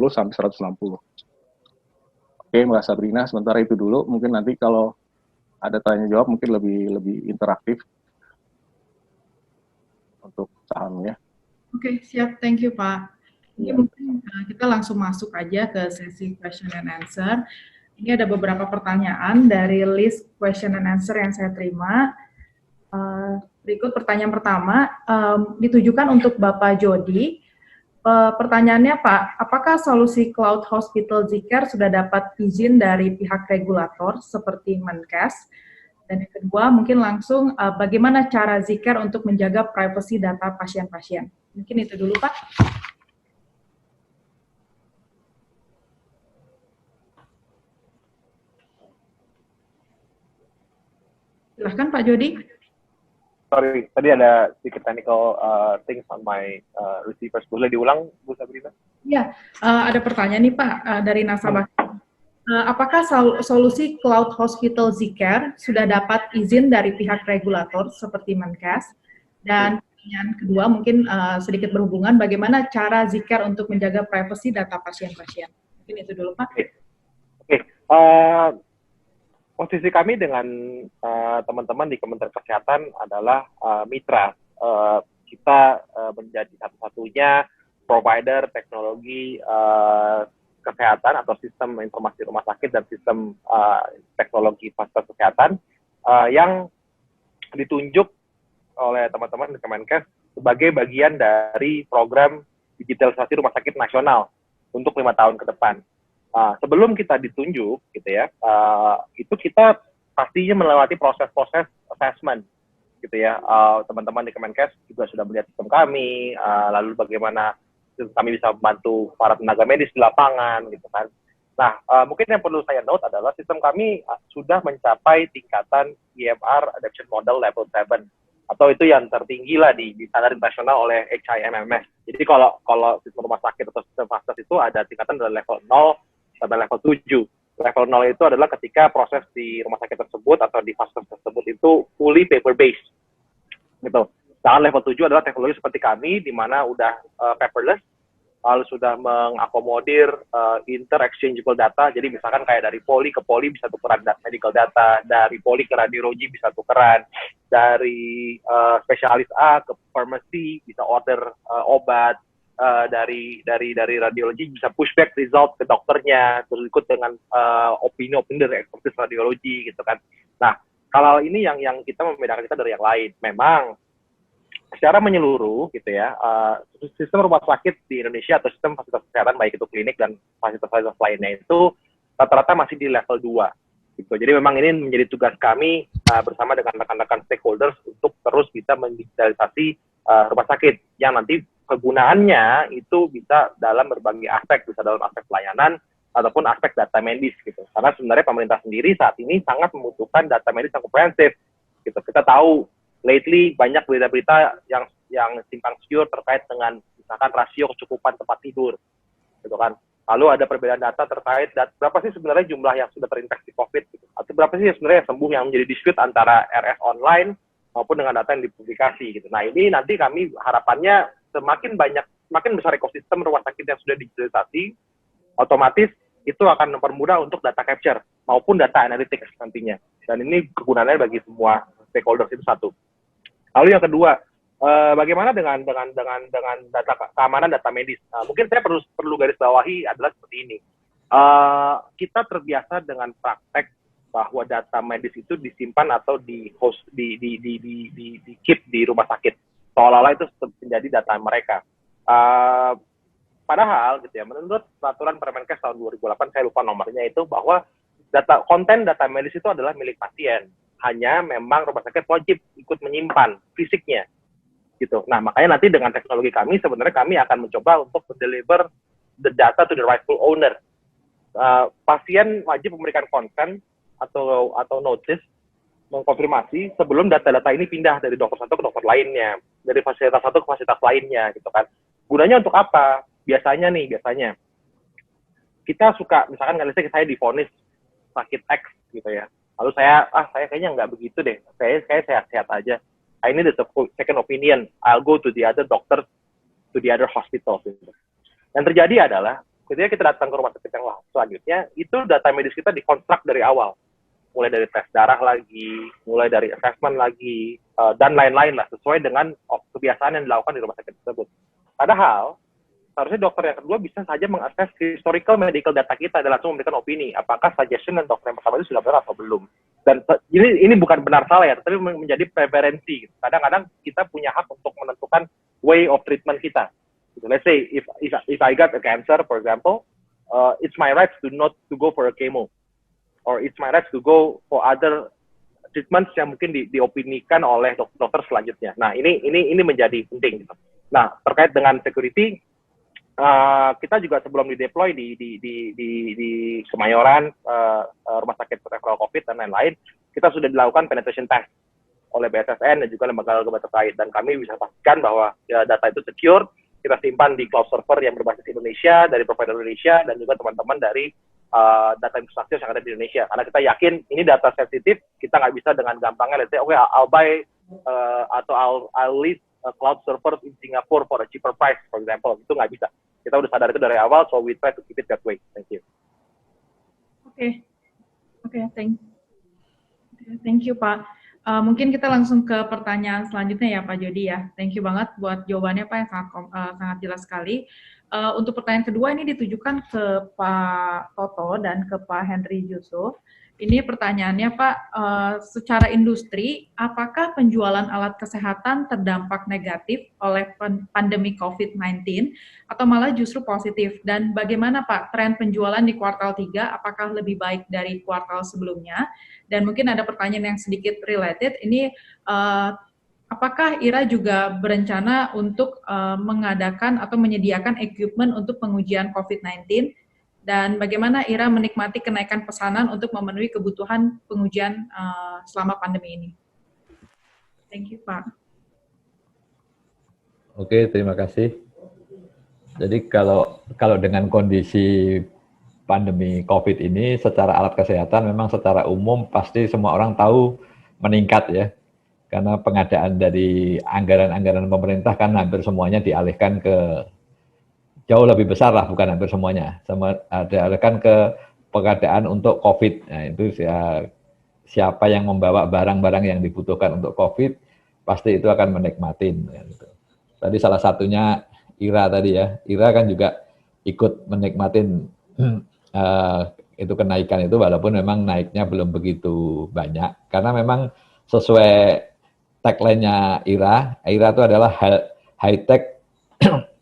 sampai 160. Oke, Mbak Sabrina, sementara itu dulu. Mungkin nanti kalau ada tanya jawab mungkin lebih interaktif untuk sahamnya. Oke, siap. Thank you, Pak. Ini mungkin kita langsung masuk aja ke sesi question and answer. Ini ada beberapa pertanyaan dari list question and answer yang saya terima. Berikut pertanyaan pertama, ditujukan untuk Bapak Jody. Pertanyaannya, Pak, apakah solusi Cloud Hospital Zcare sudah dapat izin dari pihak regulator seperti Menkes? Dan yang kedua, mungkin langsung bagaimana cara Zcare untuk menjaga privasi data pasien-pasien? Mungkin itu dulu, Pak. Silahkan, Pak Jody. Sorry, tadi ada sedikit technical things on my receivers. Boleh diulang, Bu Sabrina? Iya, ada pertanyaan nih Pak dari nasabah. apakah solusi Cloud Hospital Zcare sudah dapat izin dari pihak regulator seperti Menkes? Dan pertanyaan kedua mungkin sedikit berhubungan, bagaimana cara Zcare untuk menjaga privasi data pasien-pasien? Mungkin itu dulu, Pak. Oke. Posisi kami dengan teman-teman di Kementerian Kesehatan adalah mitra. Kita menjadi satu-satunya provider teknologi kesehatan atau sistem informasi rumah sakit dan sistem teknologi fasilitas kesehatan yang ditunjuk oleh teman-teman di Kemenkes sebagai bagian dari program digitalisasi rumah sakit nasional untuk 5 tahun ke depan. Sebelum kita ditunjuk, gitu ya, itu kita pastinya melewati proses-proses assessment, gitu ya. Teman-teman di Kemenkes juga sudah melihat sistem kami, lalu bagaimana kami bisa membantu para tenaga medis di lapangan, gitu kan. Nah, mungkin yang perlu saya note adalah sistem kami sudah mencapai tingkatan EMR Adoption Model Level 7, atau itu yang tertinggi lah di standar internasional oleh HIMMS. Jadi kalau sistem rumah sakit atau sistem fasilitas itu ada tingkatan dari level 0 sampai level 7. Level 0 itu adalah ketika proses di rumah sakit tersebut atau di fasilitas tersebut itu fully paper-based, gitu. Sedangkan level 7 adalah teknologi seperti kami, di mana udah paperless, lalu sudah mengakomodir inter-exchangeable data. Jadi misalkan kayak dari poli ke poli bisa tukeran medical data, dari poli ke radiologi bisa tukeran, dari spesialis A ke pharmacy bisa order obat, dari radiologi bisa pushback result ke dokternya, terus ikut dengan opini-opini dari ekspertis radiologi, gitu kan. Nah, kalau ini yang kita membedakan kita dari yang lain. Memang secara menyeluruh, gitu ya, sistem rumah sakit di Indonesia atau sistem fasilitas kesehatan baik itu klinik dan fasilitas lainnya itu rata-rata masih di level 2, gitu. Jadi memang ini menjadi tugas kami bersama dengan rekan-rekan stakeholders untuk terus bisa mendigitalisasi rumah sakit yang nanti kegunaannya itu bisa dalam berbagai aspek, bisa dalam aspek pelayanan ataupun aspek data medis, gitu. Karena sebenarnya pemerintah sendiri saat ini sangat membutuhkan data medis yang komprehensif, gitu. Kita tahu lately banyak berita-berita yang simpang siur terkait dengan misalkan rasio kecukupan tempat tidur, gitu kan. Lalu ada perbedaan data terkait berapa sih sebenarnya jumlah yang sudah terinfeksi COVID, gitu. Atau berapa sih sebenarnya yang sembuh, yang menjadi dispute antara RS online maupun dengan data yang dipublikasi, gitu. Nah, ini nanti kami harapannya semakin besar ekosistem rumah sakit yang sudah digitalisasi, otomatis itu akan mempermudah untuk data capture maupun data analytics nantinya. Dan ini kegunaannya bagi semua stakeholders itu satu. Lalu yang kedua, bagaimana dengan data keamanan data medis? Mungkin saya perlu garis bawahi adalah seperti ini. Kita terbiasa dengan praktek bahwa data medis itu disimpan atau di keep di rumah sakit, seolah-olah itu menjadi data mereka. Padahal, gitu ya, menurut peraturan Permenkes tahun 2008, saya lupa nomornya itu, bahwa konten data medis itu adalah milik pasien. Hanya memang rumah sakit wajib ikut menyimpan fisiknya, gitu. Nah, makanya nanti dengan teknologi kami, sebenarnya kami akan mencoba untuk mendeliver the data to the rightful owner. Pasien wajib memberikan consent atau notice mengkonfirmasi sebelum data-data ini pindah dari dokter satu ke dokter lainnya, dari fasilitas satu ke fasilitas lainnya, gitu kan. Gunanya untuk apa? Biasanya kita suka, misalkan saya divonis sakit X, gitu ya. Lalu saya kayaknya nggak begitu deh. Saya sehat-sehat aja. I need a second opinion. I'll go to the other doctor, to the other hospital. Gitu. Yang terjadi adalah ketika kita datang ke rumah sakit yang selanjutnya, itu data medis kita dikonstruk dari awal. Mulai dari tes darah lagi, mulai dari assessment lagi, dan lain-lain lah, sesuai dengan kebiasaan yang dilakukan di rumah sakit tersebut. Padahal, seharusnya dokter yang kedua bisa saja mengakses historical medical data kita dan langsung memberikan opini apakah suggestion dan dokter yang pertama itu sudah benar atau belum. Dan ini bukan benar salah ya, tapi menjadi preferensi. Kadang-kadang kita punya hak untuk menentukan way of treatment kita. Let's say if I got a cancer, for example, it's my right to go for a chemo, or it's my right to go for other treatments yang mungkin diopinikan oleh dokter selanjutnya. Nah, ini menjadi penting. Gitu. Nah, terkait dengan security, kita juga sebelum dideploy di Kemayoran, rumah sakit referral COVID dan lain-lain, kita sudah dilakukan penetration test oleh BSSN dan juga lembaga-lembaga terkait, dan kami bisa pastikan bahwa data itu secure, kita simpan di cloud server yang berbasis Indonesia, dari provider Indonesia, dan juga teman-teman dari data infrastruktur yang ada di Indonesia. Karena kita yakin ini data sensitif, kita nggak bisa dengan gampangnya, let's say, okay, I'll buy atau I'll lease a cloud server in Singapore for a cheaper price, for example. Itu nggak bisa. Kita udah sadar itu dari awal, so we try to keep it that way. Thank you. Oke, thank you Pak. Mungkin kita langsung ke pertanyaan selanjutnya ya Pak Jody ya. Thank you banget buat jawabannya Pak yang sangat jelas sekali. Untuk pertanyaan kedua ini ditujukan ke Pak Toto dan ke Pak Henry Yusuf. Ini pertanyaannya Pak, secara industri, apakah penjualan alat kesehatan terdampak negatif oleh pandemi COVID-19 atau malah justru positif? Dan bagaimana Pak tren penjualan di kuartal 3, apakah lebih baik dari kuartal sebelumnya? Dan mungkin ada pertanyaan yang sedikit related, ini apakah IRA juga berencana untuk mengadakan atau menyediakan equipment untuk pengujian COVID-19? Dan bagaimana IRA menikmati kenaikan pesanan untuk memenuhi kebutuhan pengujian selama pandemi ini? Thank you, Pak. Oke, terima kasih. Jadi kalau dengan kondisi pandemi COVID ini, secara alat kesehatan memang secara umum pasti semua orang tahu meningkat ya. Karena pengadaan dari anggaran-anggaran pemerintah kan hampir semuanya dialihkan ke jauh lebih besar lah, bukan hampir semuanya. Dialihkan ke pengadaan untuk COVID. Nah, itu siapa yang membawa barang-barang yang dibutuhkan untuk COVID, pasti itu akan menikmatin. Gitu. Tadi salah satunya IRA tadi ya. IRA kan juga ikut menikmatin itu kenaikan itu, walaupun memang naiknya belum begitu banyak. Karena memang sesuai tagline-nya IRA itu adalah high-tech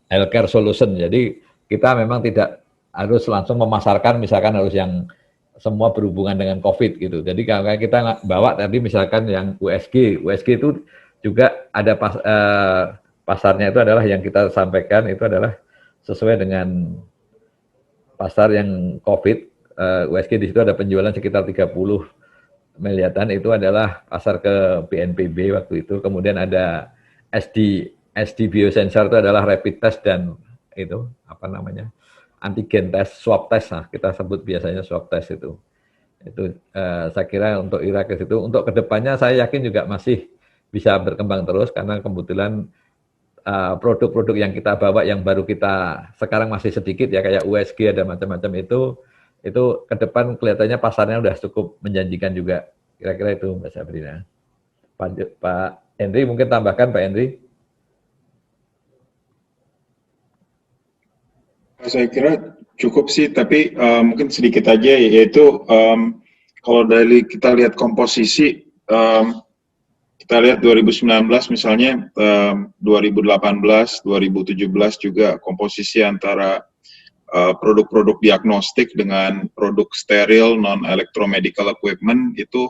healthcare solution. Jadi kita memang tidak harus langsung memasarkan misalkan harus yang semua berhubungan dengan COVID gitu. Jadi kalau kita bawa tadi misalkan yang USG itu juga ada pasarnya itu adalah yang kita sampaikan itu adalah sesuai dengan pasar yang COVID. USG di situ ada penjualan sekitar 30 miliaran, itu adalah pasar ke BNPB waktu itu. Kemudian ada SD biosensor itu adalah rapid test dan itu apa namanya antigen test, swab test, nah kita sebut biasanya swab test itu. Saya kira untuk IRA ke situ, untuk kedepannya saya yakin juga masih bisa berkembang terus karena kebetulan produk-produk yang kita bawa yang baru kita sekarang masih sedikit ya, kayak USG ada macam-macam itu ke depan kelihatannya pasarnya udah cukup menjanjikan juga. Kira-kira itu Mbak Sabrina. Pak Henry mungkin tambahkan Pak Henry. Saya kira cukup sih, tapi mungkin sedikit aja, yaitu kalau dari kita lihat komposisi, kita lihat 2019 misalnya, 2018, 2017 juga komposisi antara produk-produk diagnostik dengan produk steril non-electromedical equipment itu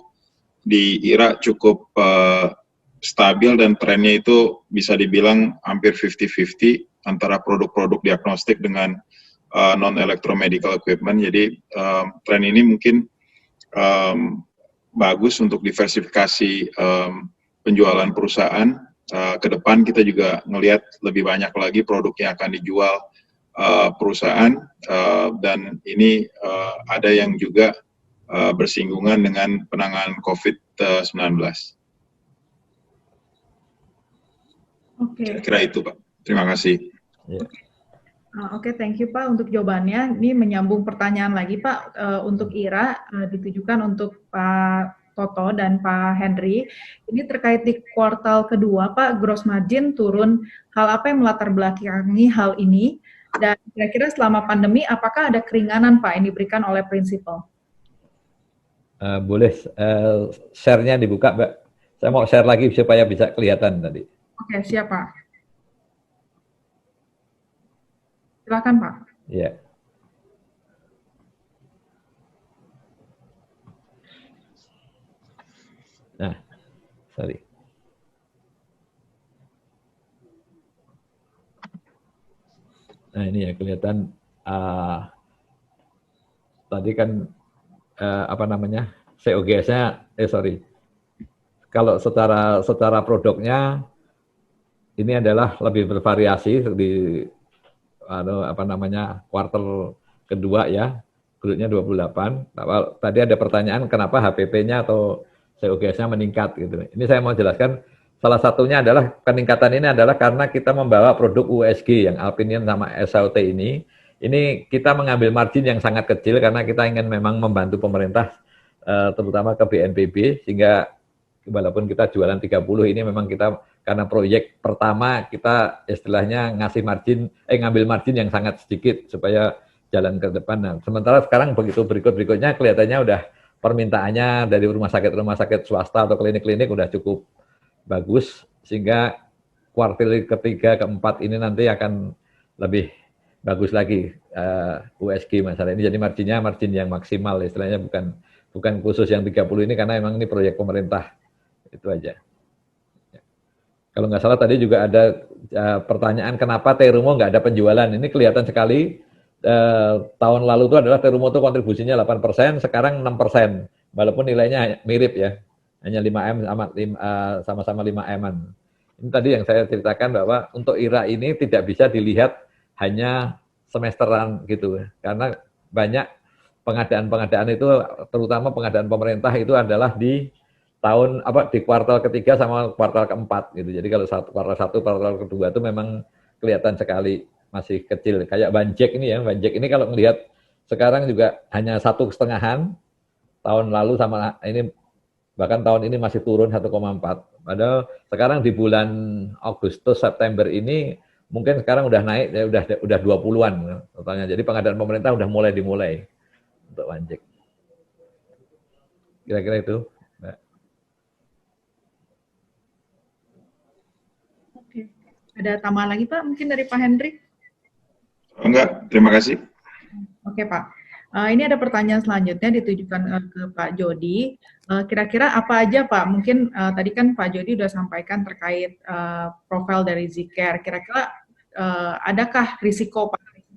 di IRA cukup stabil dan trennya itu bisa dibilang hampir 50-50 antara produk-produk diagnostik dengan non-electromedical equipment. Jadi tren ini mungkin bagus untuk diversifikasi penjualan perusahaan. Ke depan kita juga ngelihat lebih banyak lagi produk yang akan dijual perusahaan, dan ini ada yang juga bersinggungan dengan penanganan COVID-19. Oke. Kira itu Pak. Terima kasih. Oke, thank you Pak untuk jawabannya. Ini menyambung pertanyaan lagi Pak, untuk IRA ditujukan untuk Pak Toto dan Pak Henry. Ini terkait di kuartal kedua Pak, gross margin turun. Hal apa yang melatar belakangi hal ini? Dan kira-kira selama pandemi apakah ada keringanan Pak yang diberikan oleh prinsipal? Boleh share-nya dibuka Mbak. Saya mau share lagi supaya bisa kelihatan tadi. Oke, siap Pak. Silakan Pak. Iya. Nah, sorry. Nah ini ya kelihatan tadi kan apa namanya COGS-nya, kalau secara produknya ini adalah lebih bervariasi di apa namanya kuartal kedua ya. grupnya 28. Tadi ada pertanyaan kenapa HPP-nya atau COGS-nya meningkat gitu. Ini saya mau jelaskan, salah satunya adalah peningkatan ini adalah karena kita membawa produk USG yang Alpinion sama SLT ini kita mengambil margin yang sangat kecil karena kita ingin memang membantu pemerintah, terutama ke BNPB, sehingga walaupun kita jualan 30 ini memang kita karena proyek pertama kita istilahnya ngambil margin yang sangat sedikit supaya jalan ke depan. Nah, sementara sekarang begitu berikutnya kelihatannya udah permintaannya dari rumah sakit swasta atau klinik-klinik udah cukup bagus, sehingga kuartil ketiga, keempat ini nanti akan lebih bagus lagi USG masalah ini. Jadi margin yang maksimal istilahnya, bukan khusus yang 30 ini karena memang ini proyek pemerintah. Itu aja. Kalau nggak salah tadi juga ada pertanyaan kenapa Terumo nggak ada penjualan. Ini kelihatan sekali tahun lalu itu adalah Terumo itu kontribusinya 8%, sekarang 6%. Walaupun nilainya mirip ya, hanya 5M sama-sama 5M-an. Ini tadi yang saya ceritakan bahwa untuk IRA ini tidak bisa dilihat hanya semesteran gitu, karena banyak pengadaan itu, terutama pengadaan pemerintah itu adalah di kuartal ketiga sama kuartal keempat gitu. Jadi kalau kuartal kedua itu memang kelihatan sekali masih kecil. Kayak Banjek ini kalau melihat sekarang juga hanya 1,5-an, tahun lalu sama ini bahkan tahun ini masih turun 1,4. Padahal sekarang di bulan Agustus September ini mungkin sekarang udah naik ya, udah 20-an totalnya. Jadi pengadaan pemerintah udah dimulai untuk Banjek. Kira-kira itu. Oke. Ada tambahan lagi Pak mungkin dari Pak Hendrik? Enggak, terima kasih. Oke Pak, ini ada pertanyaan selanjutnya ditujukan ke Pak Jody. Kira-kira apa aja Pak? Mungkin tadi kan Pak Jody sudah sampaikan terkait profil dari Zcare. Kira-kira adakah risiko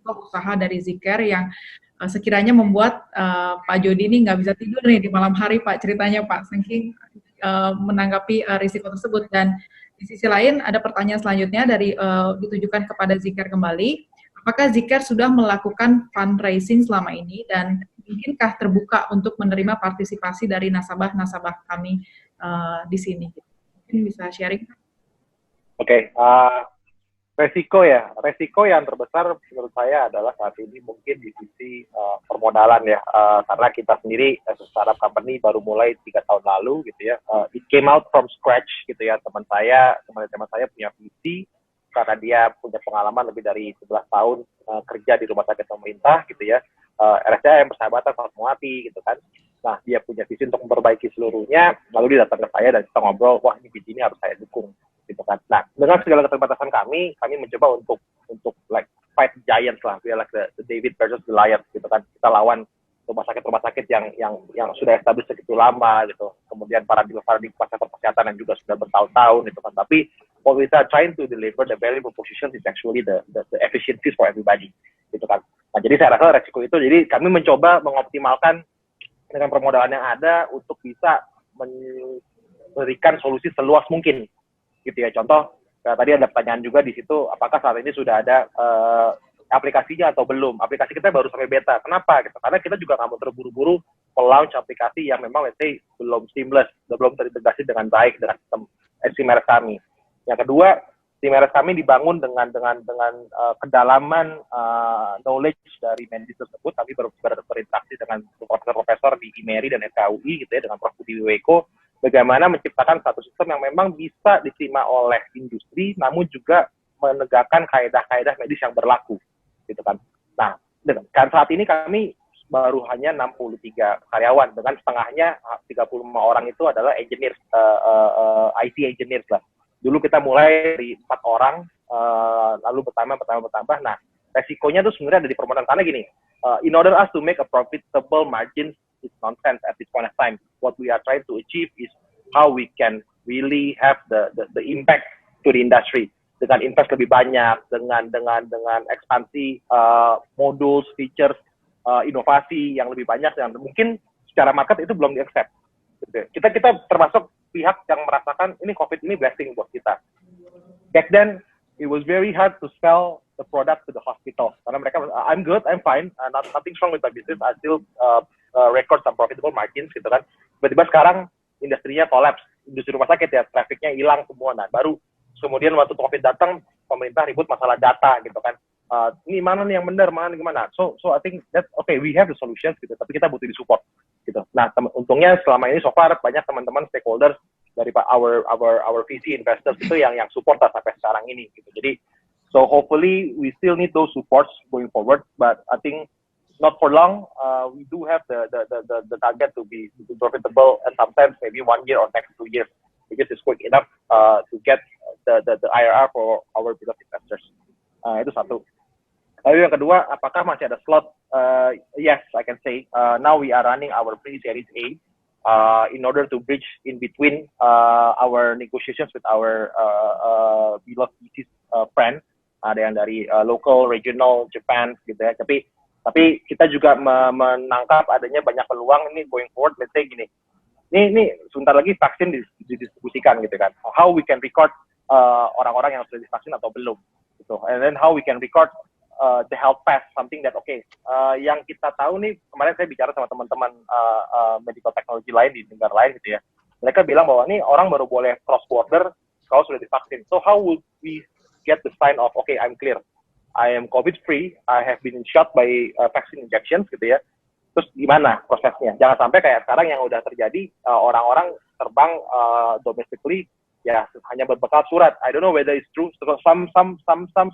usaha dari Zcare yang sekiranya membuat Pak Jody ini nggak bisa tidur nih di malam hari Pak, ceritanya Pak, saking menanggapi risiko tersebut. Dan di sisi lain ada pertanyaan selanjutnya ditujukan kepada Zcare kembali. Apakah Zcare sudah melakukan fundraising selama ini dan mungkinkah terbuka untuk menerima partisipasi dari nasabah-nasabah kami di sini? Mungkin bisa sharing? Oke, resiko yang terbesar menurut saya adalah saat ini mungkin di sisi permodalan ya, karena kita sendiri startup company baru mulai 3 tahun lalu gitu ya. It came out from scratch gitu ya, teman saya punya visi karena dia punya pengalaman lebih dari 11 tahun kerja di rumah sakit pemerintah gitu ya, RSCM, persahabatan, Fatmawati gitu kan. Nah, dia punya visi untuk memperbaiki seluruhnya, lalu dia datang ke saya dan kita ngobrol, wah ini visi ini harus saya dukung gitu kan. Nah, dengan segala keterbatasan kami mencoba untuk like fight giants lah, we are like the David versus Goliath gitu kan. Kita lawan rumah sakit yang sudah establis segitu lama gitu, kemudian paradigma pasar kesehatan yang juga sudah bertahun-tahun gitu kan. Tapi what we are trying to deliver the value proposition is actually the efficiencies for everybody gitu kan. Nah, jadi saya rasa resiko itu, jadi kami mencoba mengoptimalkan dengan permodalan yang ada untuk bisa memberikan solusi seluas mungkin gitu ya. Contoh tadi ada pertanyaan juga di situ, apakah saat ini sudah ada aplikasinya atau belum? Aplikasi kita baru sampai beta. Kenapa? Gitu. Karena kita juga nggak mau terburu-buru melaunch aplikasi yang memang let's say belum seamless, belum terintegrasi dengan baik dengan sistem SIMRS kami. Yang kedua, SIMRS kami dibangun dengan kedalaman knowledge dari Mendis tersebut. Kami berinteraksi dengan profesor-profesor di IMERI dan FKUI gitu ya, dengan Prof. Budi Wiweko, bagaimana menciptakan satu sistem yang memang bisa diterima oleh industri, namun juga menegakkan kaedah-kaedah medis yang berlaku, gitu kan. Nah, kan saat ini kami baru hanya 63 karyawan, dengan setengahnya 35 orang itu adalah engineers, IT engineers lah. Dulu kita mulai dari 4 orang, lalu bertambah. Nah, resikonya tuh sebenarnya ada di permodalan, karena gini, in order us to make a profitable margin, it's nonsense at this point of time. What we are trying to achieve is how we can really have the impact to the industry. Dengan invest lebih banyak, dengan ekspansi modul, features, inovasi yang lebih banyak, dan mungkin secara market itu belum di-accept. Kita termasuk pihak yang merasakan ini COVID ini blessing buat kita. Back then, it was very hard to sell the product to the hospital. Karena mereka, I'm good, I'm fine, nothing wrong with my business, I still record some profitable margins gitu kan. Tiba-tiba sekarang industrinya collapse, industri rumah sakit ya, trafficnya hilang semua. Nah, baru kemudian waktu COVID datang, pemerintah ribut masalah data gitu kan. Ini mana nih yang benar, mana nih gimana. So I think that okay, we have the solutions gitu, tapi kita butuh di support gitu. Nah, untungnya selama ini so far banyak teman-teman stakeholders dari our VC investors itu yang support us sampai sekarang ini gitu. Jadi so hopefully we still need those supports going forward, but I think not for long. We do have the target to be profitable, and sometimes maybe 1 year or next 2 years, because it's quick enough to get the IRR for our beloved investors. Itu satu. Lalu yang kedua, apakah masih ada slot? Yes, I can say. Now we are running our pre-series A in order to bridge in between our negotiations with our beloved VC friend. Ada yang dari local, regional, Japan gitu ya. Tapi kita juga menangkap adanya banyak peluang ini going forward. Let's say gini, ini sebentar lagi vaksin didistribusikan gitu kan. How we can record orang-orang yang sudah divaksin atau belum gitu. And then how we can record the health pass, something that okay. Yang kita tahu nih, kemarin saya bicara sama teman-teman medical technology lain di negara lain gitu ya. Mereka bilang bahwa nih orang baru boleh cross border kalau sudah divaksin. So how would we get the sign of okay, I'm clear, I am COVID free, I have been shot by vaccine injections gitu ya. Terus gimana prosesnya? Jangan sampai kayak sekarang yang udah terjadi, orang-orang terbang domestically ya hanya berbekal surat. I don't know whether it's true. So some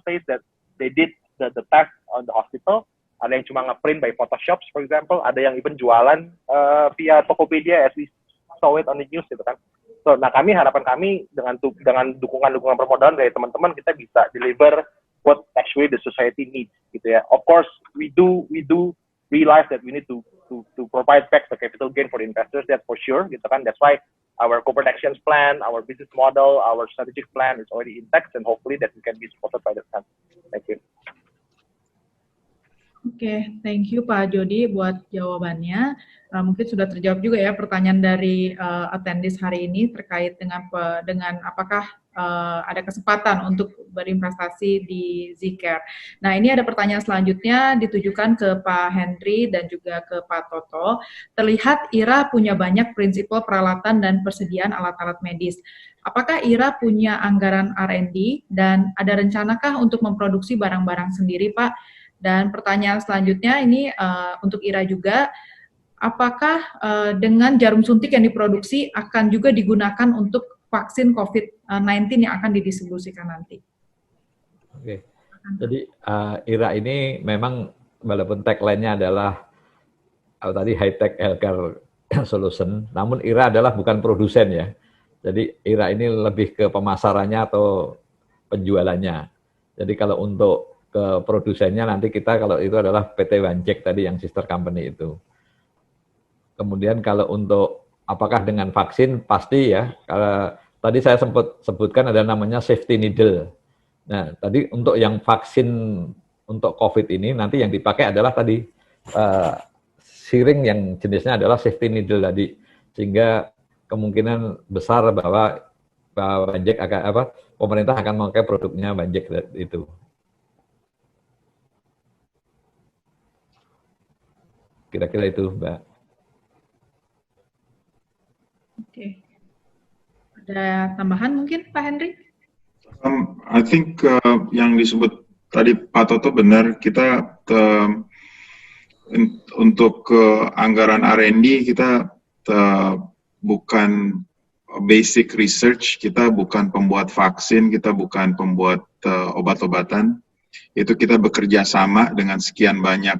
states that they did the test on the hospital. Ada yang cuma ngeprint by Photoshop, for example. Ada yang even jualan via Tokopedia, as we saw it on the news gitu kan. So, nah harapan kami dengan dukungan permodalan dari teman-teman, kita bisa deliver what actually the society needs gitu ya. Of course, we do realize that we need to provide back the capital gain for the investors, that's for sure gitu kan. That's why our corporate actions plan, our business model, our strategic plan is already intact, and hopefully that we can be supported by the fund. Thank you. Oke, thank you Pak Jody buat jawabannya. Mungkin sudah terjawab juga ya pertanyaan dari attendees hari ini terkait dengan apakah ada kesempatan untuk berinvestasi di Zcare. Nah, ini ada pertanyaan selanjutnya ditujukan ke Pak Henry dan juga ke Pak Toto. Terlihat IRA punya banyak prinsipal peralatan dan persediaan alat-alat medis. Apakah IRA punya anggaran R&D dan ada rencanakah untuk memproduksi barang-barang sendiri, Pak? Dan pertanyaan selanjutnya ini untuk IRA juga, apakah dengan jarum suntik yang diproduksi akan juga digunakan untuk vaksin COVID-19 yang akan didistribusikan nanti? Oke, jadi IRA ini memang walaupun tagline-nya adalah tadi high-tech healthcare solution, namun IRA adalah bukan produsen ya. Jadi IRA ini lebih ke pemasarannya atau penjualannya. Jadi kalau untuk ke produsennya nanti kita kalau itu adalah PT Wanjek tadi yang sister company itu. Kemudian kalau untuk apakah dengan vaksin pasti ya. Kalau tadi saya sempat sebutkan ada namanya safety needle. Nah, tadi untuk yang vaksin untuk COVID ini nanti yang dipakai adalah tadi syring yang jenisnya adalah safety needle tadi. Sehingga kemungkinan besar bahwa Wanjek pemerintah akan memakai produknya Wanjek itu. Kira-kira itu, Mbak. Oke. Ada tambahan mungkin, Pak Henry? I think yang disebut tadi Pak Toto benar, kita untuk anggaran R&D kita bukan basic research, kita bukan pembuat vaksin, kita bukan pembuat obat-obatan. Itu kita bekerja sama dengan sekian banyak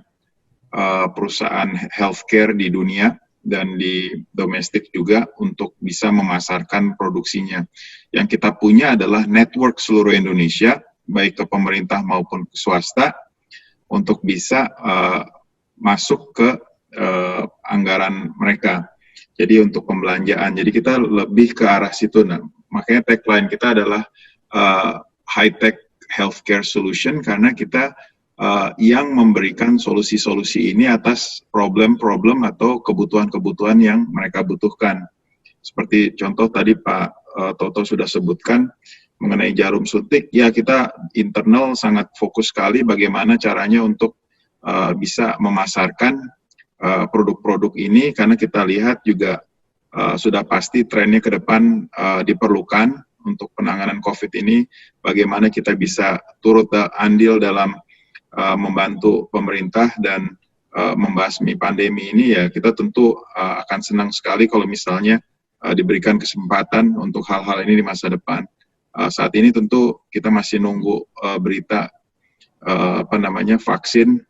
perusahaan healthcare di dunia dan di domestik juga untuk bisa memasarkan produksinya. Yang kita punya adalah network seluruh Indonesia, baik ke pemerintah maupun ke swasta, untuk bisa masuk ke anggaran mereka. Jadi untuk pembelanjaan. Jadi kita lebih ke arah situ. Nah, makanya tagline kita adalah high-tech healthcare solution, karena kita yang memberikan solusi-solusi ini atas problem-problem atau kebutuhan-kebutuhan yang mereka butuhkan. Seperti contoh tadi Pak Toto sudah sebutkan, mengenai jarum suntik, ya kita internal sangat fokus sekali bagaimana caranya untuk bisa memasarkan produk-produk ini, karena kita lihat juga sudah pasti trennya ke depan diperlukan untuk penanganan COVID ini, bagaimana kita bisa turut andil dalam membantu pemerintah dan membasmi pandemi ini. Ya kita tentu akan senang sekali kalau misalnya diberikan kesempatan untuk hal-hal ini di masa depan. Saat ini tentu kita masih nunggu berita vaksin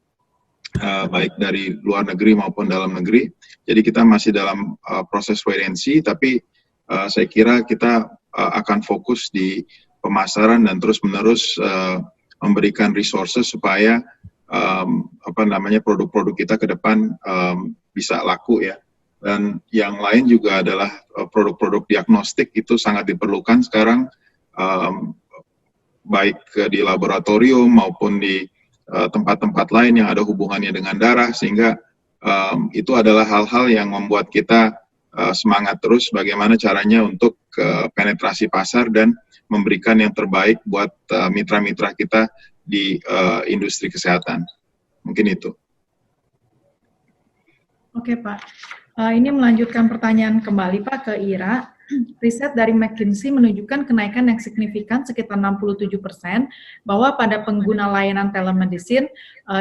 baik dari luar negeri maupun dalam negeri. Jadi kita masih dalam proses wait and see, tapi saya kira kita akan fokus di pemasaran dan terus-menerus memberikan resources supaya produk-produk kita ke depan bisa laku ya. Dan yang lain juga adalah produk-produk diagnostik, itu sangat diperlukan sekarang, baik di laboratorium maupun di tempat-tempat lain yang ada hubungannya dengan darah, sehingga itu adalah hal-hal yang membuat kita semangat terus bagaimana caranya untuk penetrasi pasar dan memberikan yang terbaik buat mitra-mitra kita di industri kesehatan. Mungkin itu. Oke Pak, ini melanjutkan pertanyaan kembali Pak ke Ira. Riset dari McKinsey menunjukkan kenaikan yang signifikan sekitar 67% bahwa pada pengguna layanan telemedicine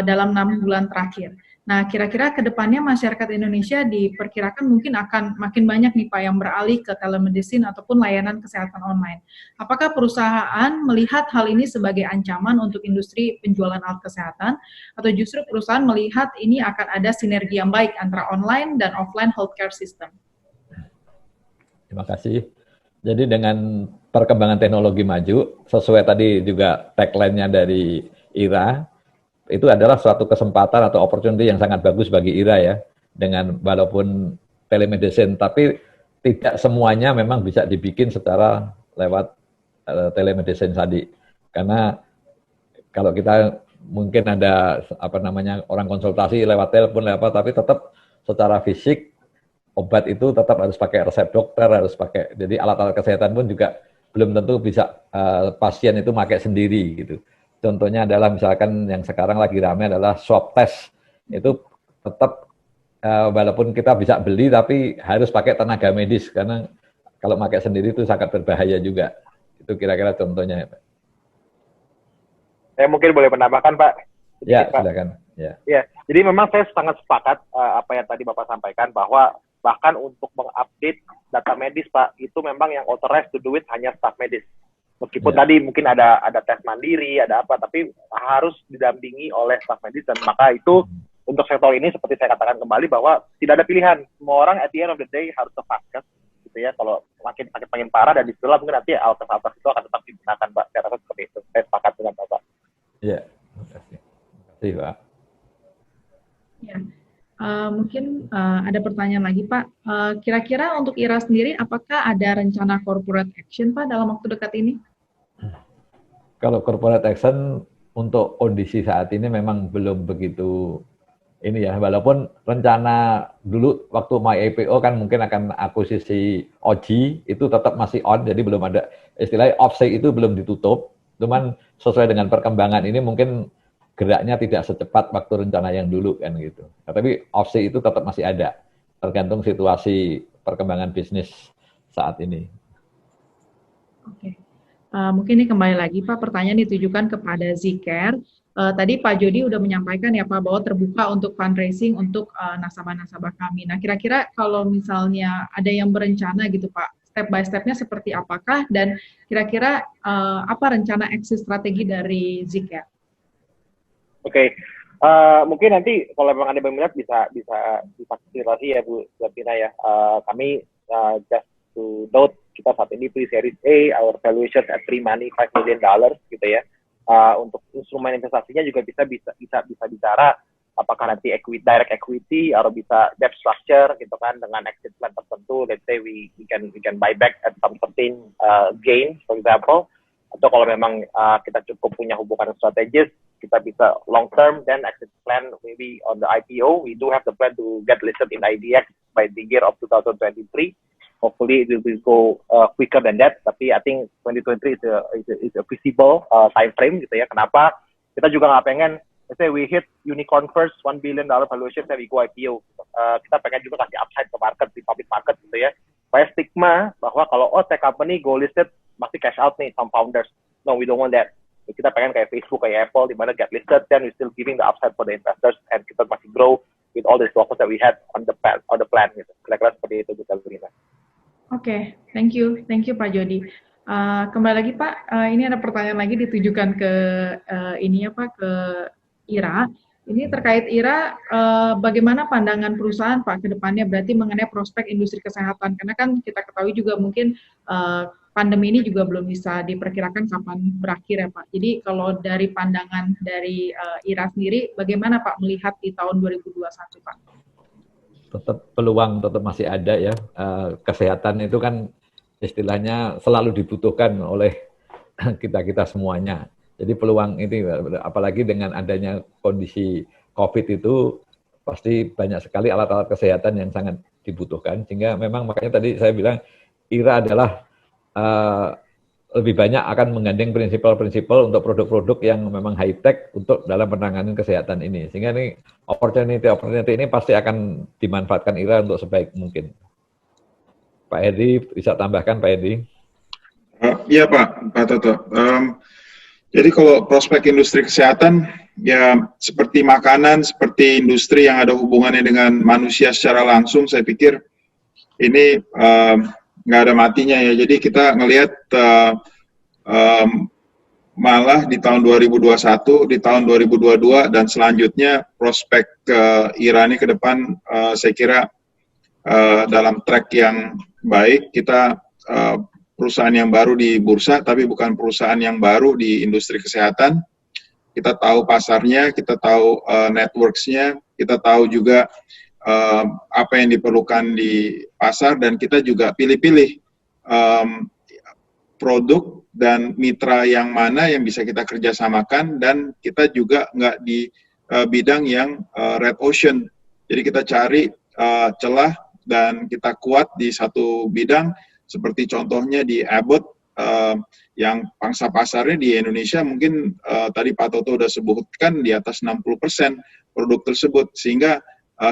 dalam 6 bulan terakhir. Nah, kira-kira ke depannya masyarakat Indonesia diperkirakan mungkin akan makin banyak nih Pak yang beralih ke telemedicine ataupun layanan kesehatan online. Apakah perusahaan melihat hal ini sebagai ancaman untuk industri penjualan alat kesehatan, atau justru perusahaan melihat ini akan ada sinergi yang baik antara online dan offline healthcare system? Terima kasih. Jadi dengan perkembangan teknologi maju, sesuai tadi juga tagline-nya dari Ira, itu adalah suatu kesempatan atau opportunity yang sangat bagus bagi Ira ya, dengan walaupun telemedicine, tapi tidak semuanya memang bisa dibikin secara lewat telemedicine tadi. Karena kalau kita mungkin ada orang konsultasi lewat telepon, tapi tetap secara fisik obat itu tetap harus pakai resep dokter, harus pakai, jadi alat-alat kesehatan pun juga belum tentu bisa pasien itu pakai sendiri gitu. Contohnya adalah misalkan yang sekarang lagi ramai adalah swab test, itu tetap walaupun kita bisa beli tapi harus pakai tenaga medis, karena kalau pakai sendiri itu sangat berbahaya juga. Itu kira-kira contohnya ya Pak. Saya mungkin boleh menambahkan Pak. Ya, Pak. silakan. Ya. Ya, jadi memang saya sangat sepakat apa yang tadi Bapak sampaikan, bahwa bahkan untuk mengupdate data medis Pak, itu memang yang authorized to do it hanya staf medis. Meskipun tadi mungkin ada tes mandiri, ada apa, tapi harus didampingi oleh staf medis, dan maka itu untuk sektor ini seperti saya katakan kembali bahwa tidak ada pilihan. Semua orang at the end of the day harus ke vaskes gitu ya. Kalau makin sakit makin parah, dan disitulah mungkin nanti alat-alat itu akan tetap digunakan Pak. Saya rasa seperti itu. Saya sepakat dengan Bapak. Iya, terima kasih. Terima kasih Pak. Ya. Mungkin ada pertanyaan lagi Pak. Kira-kira untuk Ira sendiri, apakah ada rencana corporate action Pak dalam waktu dekat ini? Kalau corporate action untuk kondisi saat ini memang belum begitu ini ya, walaupun rencana dulu waktu My IPO kan mungkin akan akuisisi OG, itu tetap masih on, jadi belum ada istilahnya offsite itu belum ditutup, cuman sesuai dengan perkembangan ini mungkin geraknya tidak secepat waktu rencana yang dulu kan gitu. Nah, tapi offsite itu tetap masih ada, tergantung situasi perkembangan bisnis saat ini. Oke. Mungkin ini kembali lagi Pak, pertanyaan ditujukan kepada Zcare. Tadi Pak Jody udah menyampaikan ya Pak bahwa terbuka untuk fundraising untuk nasabah-nasabah kami. Nah kira-kira kalau misalnya ada yang berencana gitu Pak, step by step-nya seperti apakah, dan kira-kira apa rencana exit strategi dari Zcare? Oke. Mungkin nanti kalau memang ada yang minat bisa difasilitasi ya Bu Tina ya. Kami just to note, kita saat ini pre-series A, our valuation at pre-money $5 million gitu ya. Untuk instrumen investasinya juga bisa bicara apakah nanti direct equity atau bisa debt structure gitu kan, dengan exit plan tertentu. Let's say we can buy back at some certain gain, for example. Atau kalau memang kita cukup punya hubungan strategis, kita bisa long term, then exit plan maybe on the IPO. We do have the plan to get listed in IDX by the year of 2023. hopefully it will go quicker than that. Tapi I think 2023 is a visible time frame gitu ya. Kenapa? Kita juga nggak pengen, let's say we hit unicorn first, $1 billion valuation, then we go IPO. Kita pengen juga kasih upside ke market, di public market gitu ya. Supaya stigma bahwa kalau tech company go listed, pasti cash out nih some founders. No, we don't want that. Kita pengen kayak Facebook, kayak Apple, di mana get listed, then we still giving the upside for the investors, and kita masih grow with all the resources that we had on the plan gitu. Kira-kira seperti itu kita berikan. Oke, thank you Pak Jody. Kembali lagi Pak, ini ada pertanyaan lagi ditujukan ke ke Ira. Ini terkait Ira, bagaimana pandangan perusahaan Pak ke depannya berarti mengenai prospek industri kesehatan, karena kan kita ketahui juga mungkin pandemi ini juga belum bisa diperkirakan kapan berakhir ya Pak. Jadi kalau dari pandangan dari Ira sendiri, bagaimana Pak melihat di tahun 2021 Pak? Tetap peluang tetap masih ada ya. Kesehatan itu kan istilahnya selalu dibutuhkan oleh kita semuanya. Jadi peluang ini, apalagi dengan adanya kondisi COVID itu, pasti banyak sekali alat-alat kesehatan yang sangat dibutuhkan. Sehingga memang makanya tadi saya bilang, Ira adalah lebih banyak akan menggandeng prinsipal-prinsipal untuk produk-produk yang memang high-tech untuk dalam penanganan kesehatan ini. Sehingga ini opportunity ini pasti akan dimanfaatkan Ira untuk sebaik mungkin. Pak Edi, bisa tambahkan Pak Edi? Iya Pak Toto. Jadi kalau prospek industri kesehatan, ya seperti makanan, seperti industri yang ada hubungannya dengan manusia secara langsung, saya pikir ini nggak ada matinya ya. Jadi kita ngelihat malah di tahun 2021, di tahun 2022 dan selanjutnya prospek Ira ini ke depan saya kira dalam track yang baik. Kita perusahaan yang baru di bursa, tapi bukan perusahaan yang baru di industri kesehatan. Kita tahu pasarnya, kita tahu networks-nya, kita tahu juga apa yang diperlukan di pasar, dan kita juga pilih-pilih produk dan mitra yang mana yang bisa kita kerjasamakan, dan kita juga nggak di bidang yang red ocean. Jadi kita cari celah dan kita kuat di satu bidang, seperti contohnya di Abbott, yang pangsa pasarnya di Indonesia mungkin tadi Pak Toto sudah sebutkan di atas 60% produk tersebut, sehingga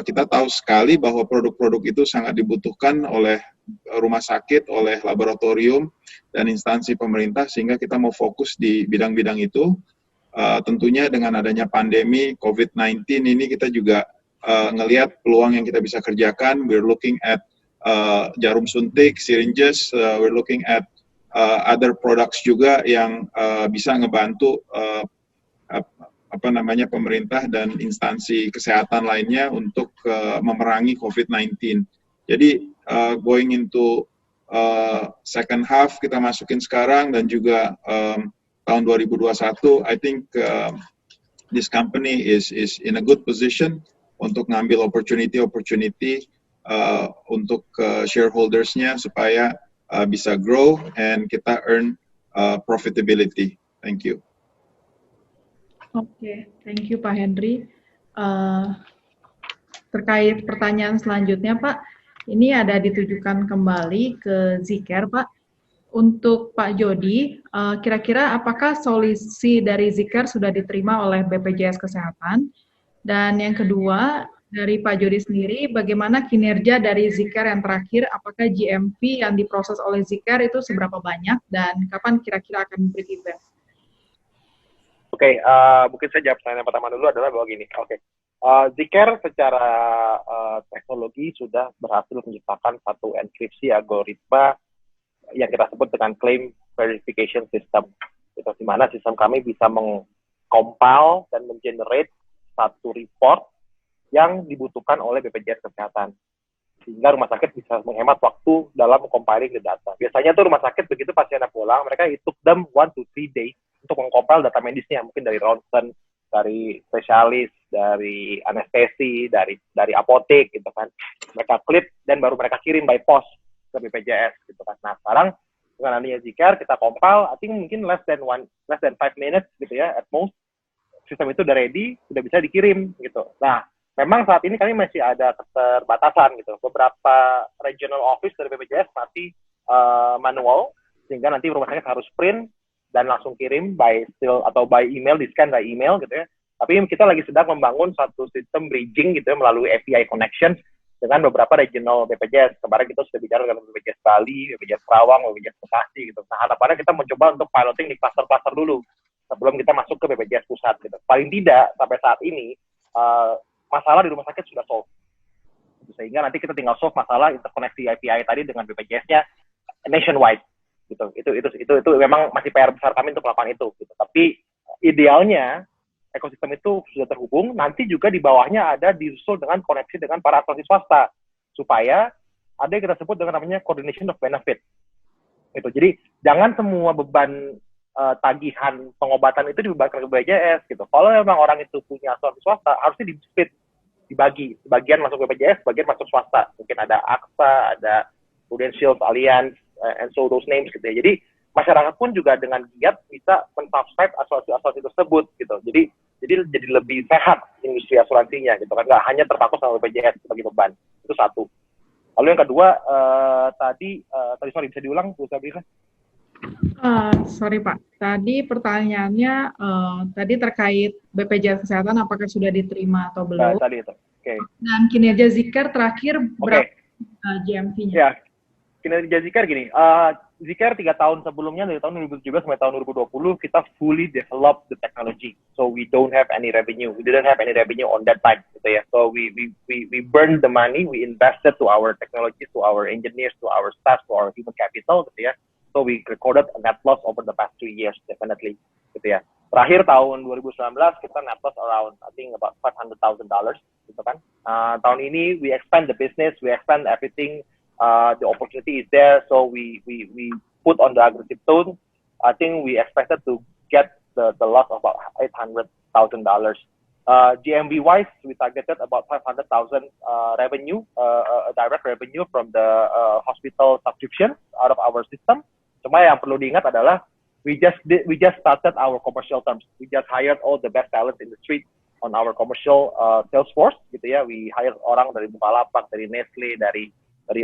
kita tahu sekali bahwa produk-produk itu sangat dibutuhkan oleh rumah sakit, oleh laboratorium, dan instansi pemerintah, sehingga kita mau fokus di bidang-bidang itu. Tentunya dengan adanya pandemi COVID-19 ini kita juga ngelihat peluang yang kita bisa kerjakan. We're looking at jarum suntik, syringes, we're looking at other products juga yang bisa ngebantu pemerintah dan instansi kesehatan lainnya untuk memerangi COVID-19. Jadi going into second half kita masukin sekarang dan juga tahun 2021, I think this company is in a good position untuk ngambil opportunity untuk shareholders-nya supaya bisa grow and kita earn profitability. Thank you. Oke, thank you Pak Henry. Terkait pertanyaan selanjutnya Pak, ini ada ditujukan kembali ke Zicare Pak. Untuk Pak Jody, kira-kira apakah solusi dari Zicare sudah diterima oleh BPJS Kesehatan? Dan yang kedua, dari Pak Jody sendiri, bagaimana kinerja dari Zicare yang terakhir? Apakah GMP yang diproses oleh Zicare itu seberapa banyak dan kapan kira-kira akan break even? Oke, mungkin saya jawab pertanyaan pertama dulu adalah bahwa gini. Zicare secara teknologi sudah berhasil menciptakan satu enkripsi algoritma yang kita sebut dengan claim verification system. Itu di mana sistem kami bisa mengcompile dan mengenerate satu report yang dibutuhkan oleh BPJS Kesehatan. Sehingga rumah sakit bisa menghemat waktu dalam compiling the data. Biasanya tuh rumah sakit begitu pasiennya pulang, mereka it took them 1 to 3 days untuk mengcompile data medisnya, mungkin dari ronsen, dari spesialis, dari anestesi, dari apotek gitu kan. Mereka klip dan baru mereka kirim by post ke BPJS gitu kan. Nah, sekarang dengan adanya Zicare kita compile, I think mungkin less than 5 minutes gitu ya at most. Sistem itu udah ready, sudah bisa dikirim gitu. Nah, memang saat ini kami masih ada keterbatasan gitu. Beberapa regional office dari BPJS masih manual, sehingga nanti rumah sakit harus print dan langsung kirim by still atau by email, di-scan by email gitu ya. Tapi kita lagi sedang membangun satu sistem bridging gitu ya, melalui API connection dengan beberapa regional BPJS. Kemarin kita sudah bicara dengan BPJS Bali, BPJS Kerawang, BPJS Bekasi gitu. Nah, harapannya kita mencoba untuk piloting di cluster-cluster dulu sebelum kita masuk ke BPJS pusat gitu. Paling tidak sampai saat ini masalah di rumah sakit sudah solve. Sehingga nanti kita tinggal solve masalah interkoneksi API tadi dengan BPJS-nya nationwide gitu. Itu memang masih PR besar kami untuk melakukan itu gitu. Tapi idealnya ekosistem itu sudah terhubung, nanti juga di bawahnya ada disusul dengan koneksi dengan para asuransi swasta, supaya ada yang kita sebut dengan namanya coordination of benefit. Gitu. Jadi jangan semua beban tagihan pengobatan itu dibebankan ke BPJS gitu. Kalau memang orang itu punya asuransi swasta, harusnya di-split, dibagi. Sebagian masuk BPJS, sebagian masuk swasta. Mungkin ada AXA, ada Prudential, Allianz, and so those names gitu ya. Jadi masyarakat pun juga dengan giat bisa mensubscribe asuransi tersebut gitu. Jadi lebih sehat industri asuransinya gitu kan, nggak hanya terpaku sama BPJS sebagai beban. Itu satu. Lalu yang kedua tadi sorry bisa diulang Bu Sabrina? Sorry Pak, tadi pertanyaannya tadi terkait BPJS Kesehatan apakah sudah diterima atau belum? Tadi itu. Oke. Dan kinerja Zikar terakhir berapa GMV-nya? Ya, kinerja Zikar gini. Zikar 3 tahun sebelumnya, dari tahun 2017 sampai tahun 2020, kita fully develop the technology. So we don't have any revenue. We didn't have any revenue on that time, gitu ya. So we burned the money, we invested to our technology, to our engineers, to our staff, to our human capital, gitu ya. So we recorded a net loss over the past 3 years, definitely, gitu ya. Terakhir tahun 2019 kita net loss around, I think about $500,000, gitu kan. Tahun ini we expand the business, we expand everything. The opportunity is there, so we put on the aggressive tone. I think we expected to get the loss of about $800,000. GMV wise, we targeted about 500,000 revenue, direct revenue from the hospital subscription out of our system. Cuma yang perlu diingat adalah we just started our commercial terms. We just hired all the best talents in the street on our commercial sales force, gitu ya. We hired orang dari Bukalapak, dari Nestle, dari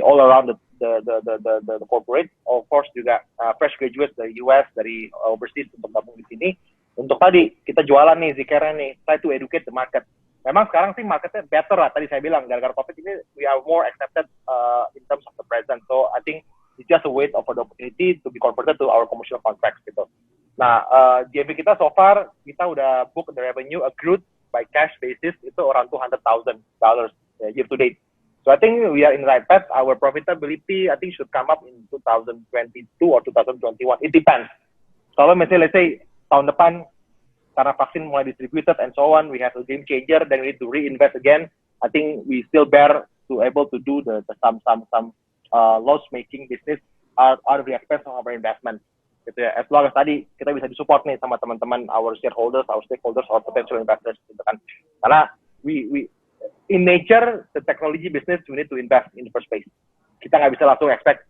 all around the corporate, of course juga fresh graduates dari US, dari overseas untuk gabung di sini. Untuk tadi kita jualan nih Zikar nih, try to educate the market. Memang sekarang sih marketnya better lah, tadi saya bilang gara-gara COVID ini we are more accepted in terms of the present. So I think it's just a wait for the opportunity to be converted to our commercial contracts gitu. Nah, GMV kita so far kita udah book the revenue accrued by cash basis itu around $200,000 year to date. So I think we are in the right path. Our profitability, I think, should come up in 2022 or 2021. It depends. Kalau misalnya, let's say, tahun depan, karena vaksin mulai distributed and so on, we have a game changer, then we need to reinvest again. I think we still bear to able to do some loss-making business out of the expense of our investment. Gitu ya. As long as tadi kita bisa disupport nih sama teman-teman, our shareholders, our stakeholders, our potential investors, gitu kan. Karena we in nature, the technology business, we need to invest in the first place. Kita nggak bisa langsung expect,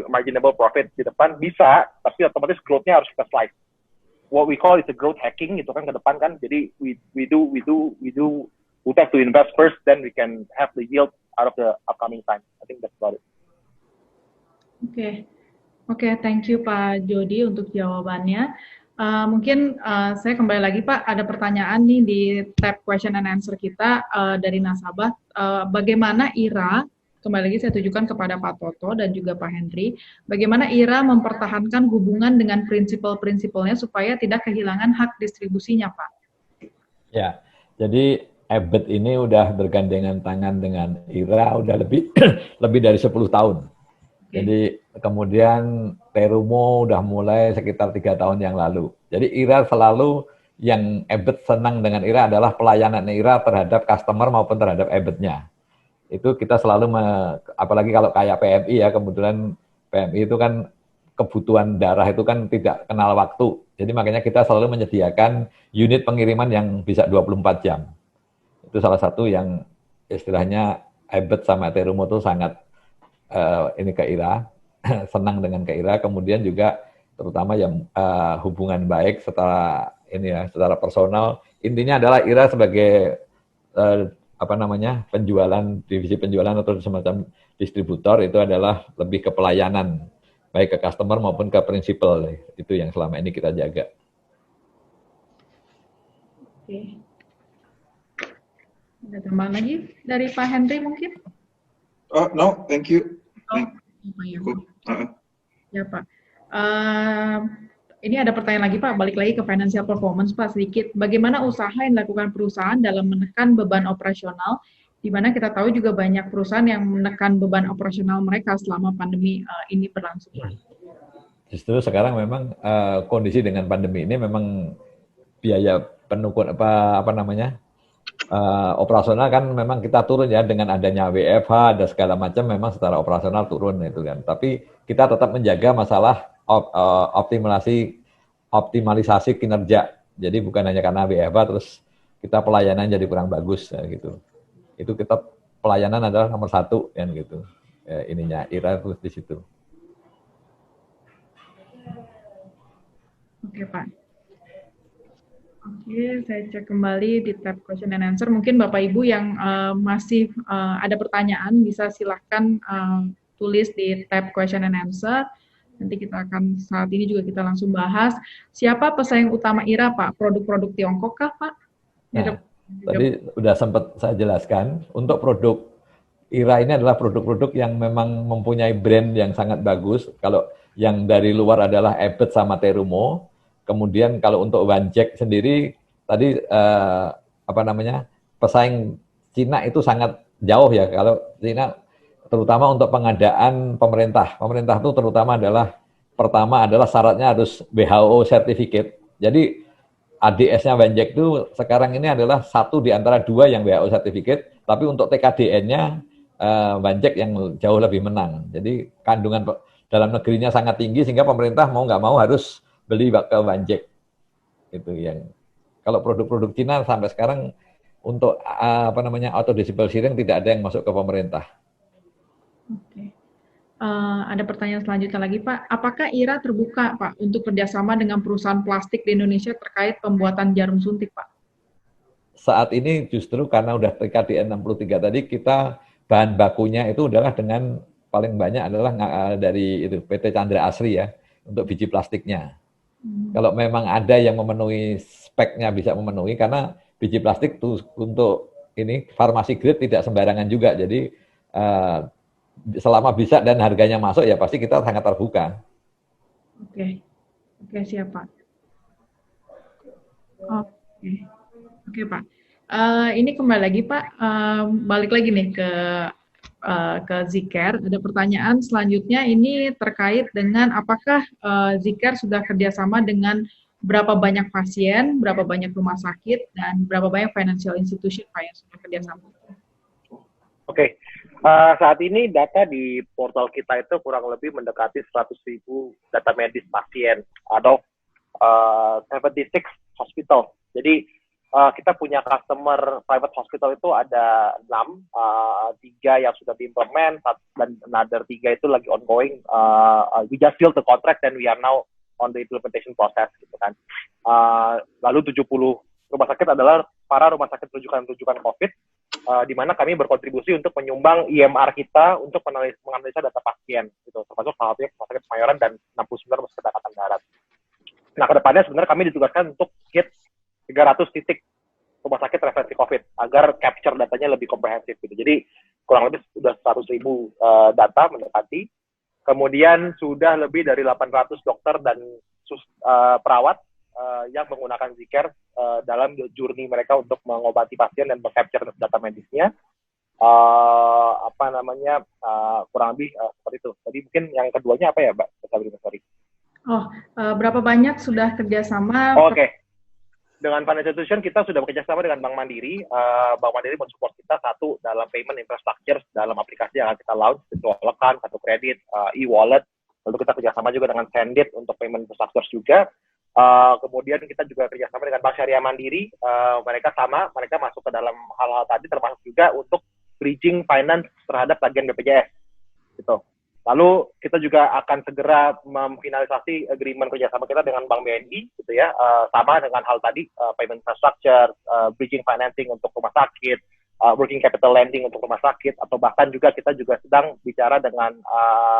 marginable profit di depan, bisa, tapi otomatis growth-nya harus kita slice. What we call is a growth hacking, gitu kan, ke depan kan, jadi we have to invest first, then we can have the yield out of the upcoming time. I think that's about it. Oke, thank you Pak Jody untuk jawabannya. Mungkin saya kembali lagi Pak, ada pertanyaan nih di tab question and answer kita dari nasabah. Bagaimana IRA, kembali lagi saya tujukan kepada Pak Toto dan juga Pak Henry, bagaimana IRA mempertahankan hubungan dengan prinsipal-prinsipalnya supaya tidak kehilangan hak distribusinya Pak? Ya, jadi EBIT ini udah bergandengan tangan dengan IRA udah lebih dari 10 tahun. Jadi kemudian Terumo udah mulai sekitar 3 tahun yang lalu. Jadi IRA selalu yang EBIT senang dengan IRA adalah pelayanan IRA terhadap customer maupun terhadap EBIT-nya. Itu kita selalu, apalagi kalau kayak PMI ya, kebetulan PMI itu kan kebutuhan darah itu kan tidak kenal waktu. Jadi makanya kita selalu menyediakan unit pengiriman yang bisa 24 jam. Itu salah satu yang istilahnya EBIT sama Terumo itu sangat ini ke IRA, senang dengan ke IRA, kemudian juga terutama yang hubungan baik secara personal. Intinya adalah IRA sebagai divisi penjualan atau semacam distributor itu adalah lebih ke pelayanan, baik ke customer maupun ke prinsipal. Itu yang selama ini kita jaga. Oke. Ada tambahan lagi dari Pak Henry mungkin? Oh, no, thank you. Ya, Pak. Ya, Pak. Ini ada pertanyaan lagi, Pak. Balik lagi ke financial performance, Pak, sedikit. Bagaimana usaha yang dilakukan perusahaan dalam menekan beban operasional, di mana kita tahu juga banyak perusahaan yang menekan beban operasional mereka selama pandemi ini berlangsung, Pak? Justru sekarang memang kondisi dengan pandemi ini memang biaya penukun operasional kan memang kita turun ya, dengan adanya WFH ada segala macam, memang secara operasional turun itu kan. Tapi kita tetap menjaga masalah optimalisasi kinerja. Jadi bukan hanya karena WFH terus kita pelayanan jadi kurang bagus ya, gitu. Itu kita pelayanan adalah nomor 1 kan gitu. Ya, ininya IRA terus di situ. Oke, Pak. Oke, saya cek kembali di tab question and answer. Mungkin Bapak Ibu yang masih ada pertanyaan bisa silahkan tulis di tab question and answer. Nanti kita akan, saat ini juga kita langsung bahas. Siapa pesaing utama IRA, Pak? Produk-produk Tiongkok kah, Pak? Nah, tadi sudah sempat saya jelaskan, untuk produk IRA ini adalah produk-produk yang memang mempunyai brand yang sangat bagus. Kalau yang dari luar adalah Abbott sama Terumo. Kemudian kalau untuk Wanjek sendiri, tadi pesaing Cina itu sangat jauh ya. Kalau Cina terutama untuk pengadaan pemerintah itu terutama pertama adalah syaratnya harus WHO certificate. Jadi ADS-nya Wanjek itu sekarang ini adalah 1 di antara 2 yang WHO certificate, tapi untuk TKDN-nya Wanjek yang jauh lebih menang. Jadi kandungan dalam negerinya sangat tinggi sehingga pemerintah mau nggak mau harus beli ke Wanjek. Itu yang kalau produk-produk Cina sampai sekarang untuk auto-disable shearing tidak ada yang masuk ke pemerintah. Oke. Ada pertanyaan selanjutnya lagi, Pak. Apakah IRA terbuka, Pak, untuk kerjasama dengan perusahaan plastik di Indonesia terkait pembuatan jarum suntik, Pak? Saat ini justru karena udah TKDN 63 tadi, kita bahan bakunya itu adalah dengan paling banyak adalah dari itu PT Chandra Asri ya, untuk biji plastiknya. Kalau memang ada yang memenuhi speknya bisa memenuhi, karena biji plastik tuh untuk ini farmasi grade tidak sembarangan juga. Jadi selama bisa dan harganya masuk ya pasti kita sangat terbuka. Oke, siap, Pak. Oke, Pak. Ini kembali lagi, Pak. Balik lagi nih ke Zicare. Ada pertanyaan selanjutnya ini terkait dengan apakah Zicare sudah kerjasama dengan berapa banyak pasien, berapa banyak rumah sakit, dan berapa banyak financial institution, Pak, yang sudah kerjasama? Oke. Saat ini data di portal kita itu kurang lebih mendekati 100.000 data medis pasien atau 76 hospital. Jadi kita punya customer private hospital itu ada 6, 3 yang sudah diimplement dan another 3 itu lagi ongoing. We just built the contract and we are now on the implementation process gitu kan. Lalu 70 rumah sakit adalah para rumah sakit rujukan COVID, di mana kami berkontribusi untuk menyumbang IMR kita untuk menganalisa data pasien, gitu, termasuk salah satunya Rumah Sakit Kemayoran dan 69 Rumah Sakit Angkatan Darat. Nah, kedepannya sebenarnya kami ditugaskan untuk hit 300 titik rumah sakit referensi COVID agar capture datanya lebih komprehensif, gitu. Jadi kurang lebih sudah 100.000 data mendekati. Kemudian sudah lebih dari 800 dokter dan perawat yang menggunakan Zicare dalam journey mereka untuk mengobati pasien dan meng-capture data medisnya. Kurang lebih seperti itu. Jadi mungkin yang keduanya apa ya, Mbak? Sorry. Berapa banyak sudah kerjasama? Oke. Dengan financial institution kita sudah bekerjasama dengan Bank Mandiri. Bank Mandiri mensupport kita satu dalam payment infrastructure dalam aplikasi yang akan kita launch, itu Lekan, kartu kredit, e-wallet. Lalu kita kerjasama juga dengan Sendit untuk payment infrastructure juga. Kemudian kita juga kerjasama dengan Bank Syariah Mandiri. Mereka masuk ke dalam hal-hal tadi, termasuk juga untuk bridging finance terhadap tagihan BPJS. Gitu. Lalu kita juga akan segera memfinalisasi agreement kerjasama kita dengan Bank BNI, gitu ya, sama dengan hal tadi, payment infrastructure, bridging financing untuk rumah sakit, working capital lending untuk rumah sakit, atau bahkan kita juga sedang bicara dengan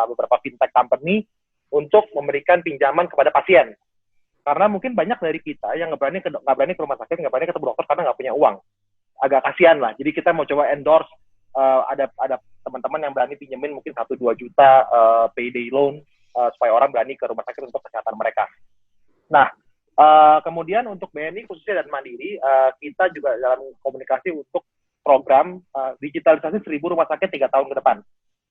beberapa fintech company untuk memberikan pinjaman kepada pasien. Karena mungkin banyak dari kita yang nggak berani ke rumah sakit, nggak berani ketemu dokter karena nggak punya uang. Agak kasihan lah. Jadi kita mau coba endorse, ada teman-teman yang berani pinjemin mungkin 1-2 juta payday loan supaya orang berani ke rumah sakit untuk kesehatan mereka. Nah, kemudian untuk BNI khususnya dan Mandiri, kita juga dalam komunikasi untuk program digitalisasi 1.000 rumah sakit 3 tahun ke depan.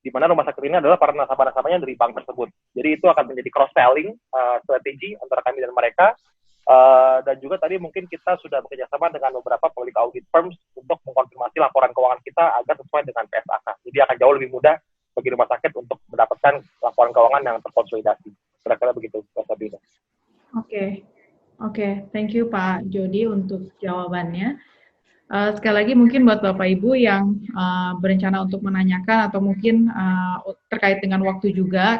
Di mana rumah sakit ini adalah para nasabah-nasabahnya dari bank tersebut. Jadi itu akan menjadi cross-selling strategi antara kami dan mereka. Dan juga tadi mungkin kita sudah bekerjasama dengan beberapa public audit firms untuk mengkonfirmasi laporan keuangan kita agar sesuai dengan PSAK. Jadi akan jauh lebih mudah bagi rumah sakit untuk mendapatkan laporan keuangan yang terkonsolidasi. Kira-kira begitu, Pak Sabina. Oke, thank you Pak Jody untuk jawabannya. Sekali lagi mungkin buat Bapak Ibu yang berencana untuk menanyakan atau mungkin terkait dengan waktu juga,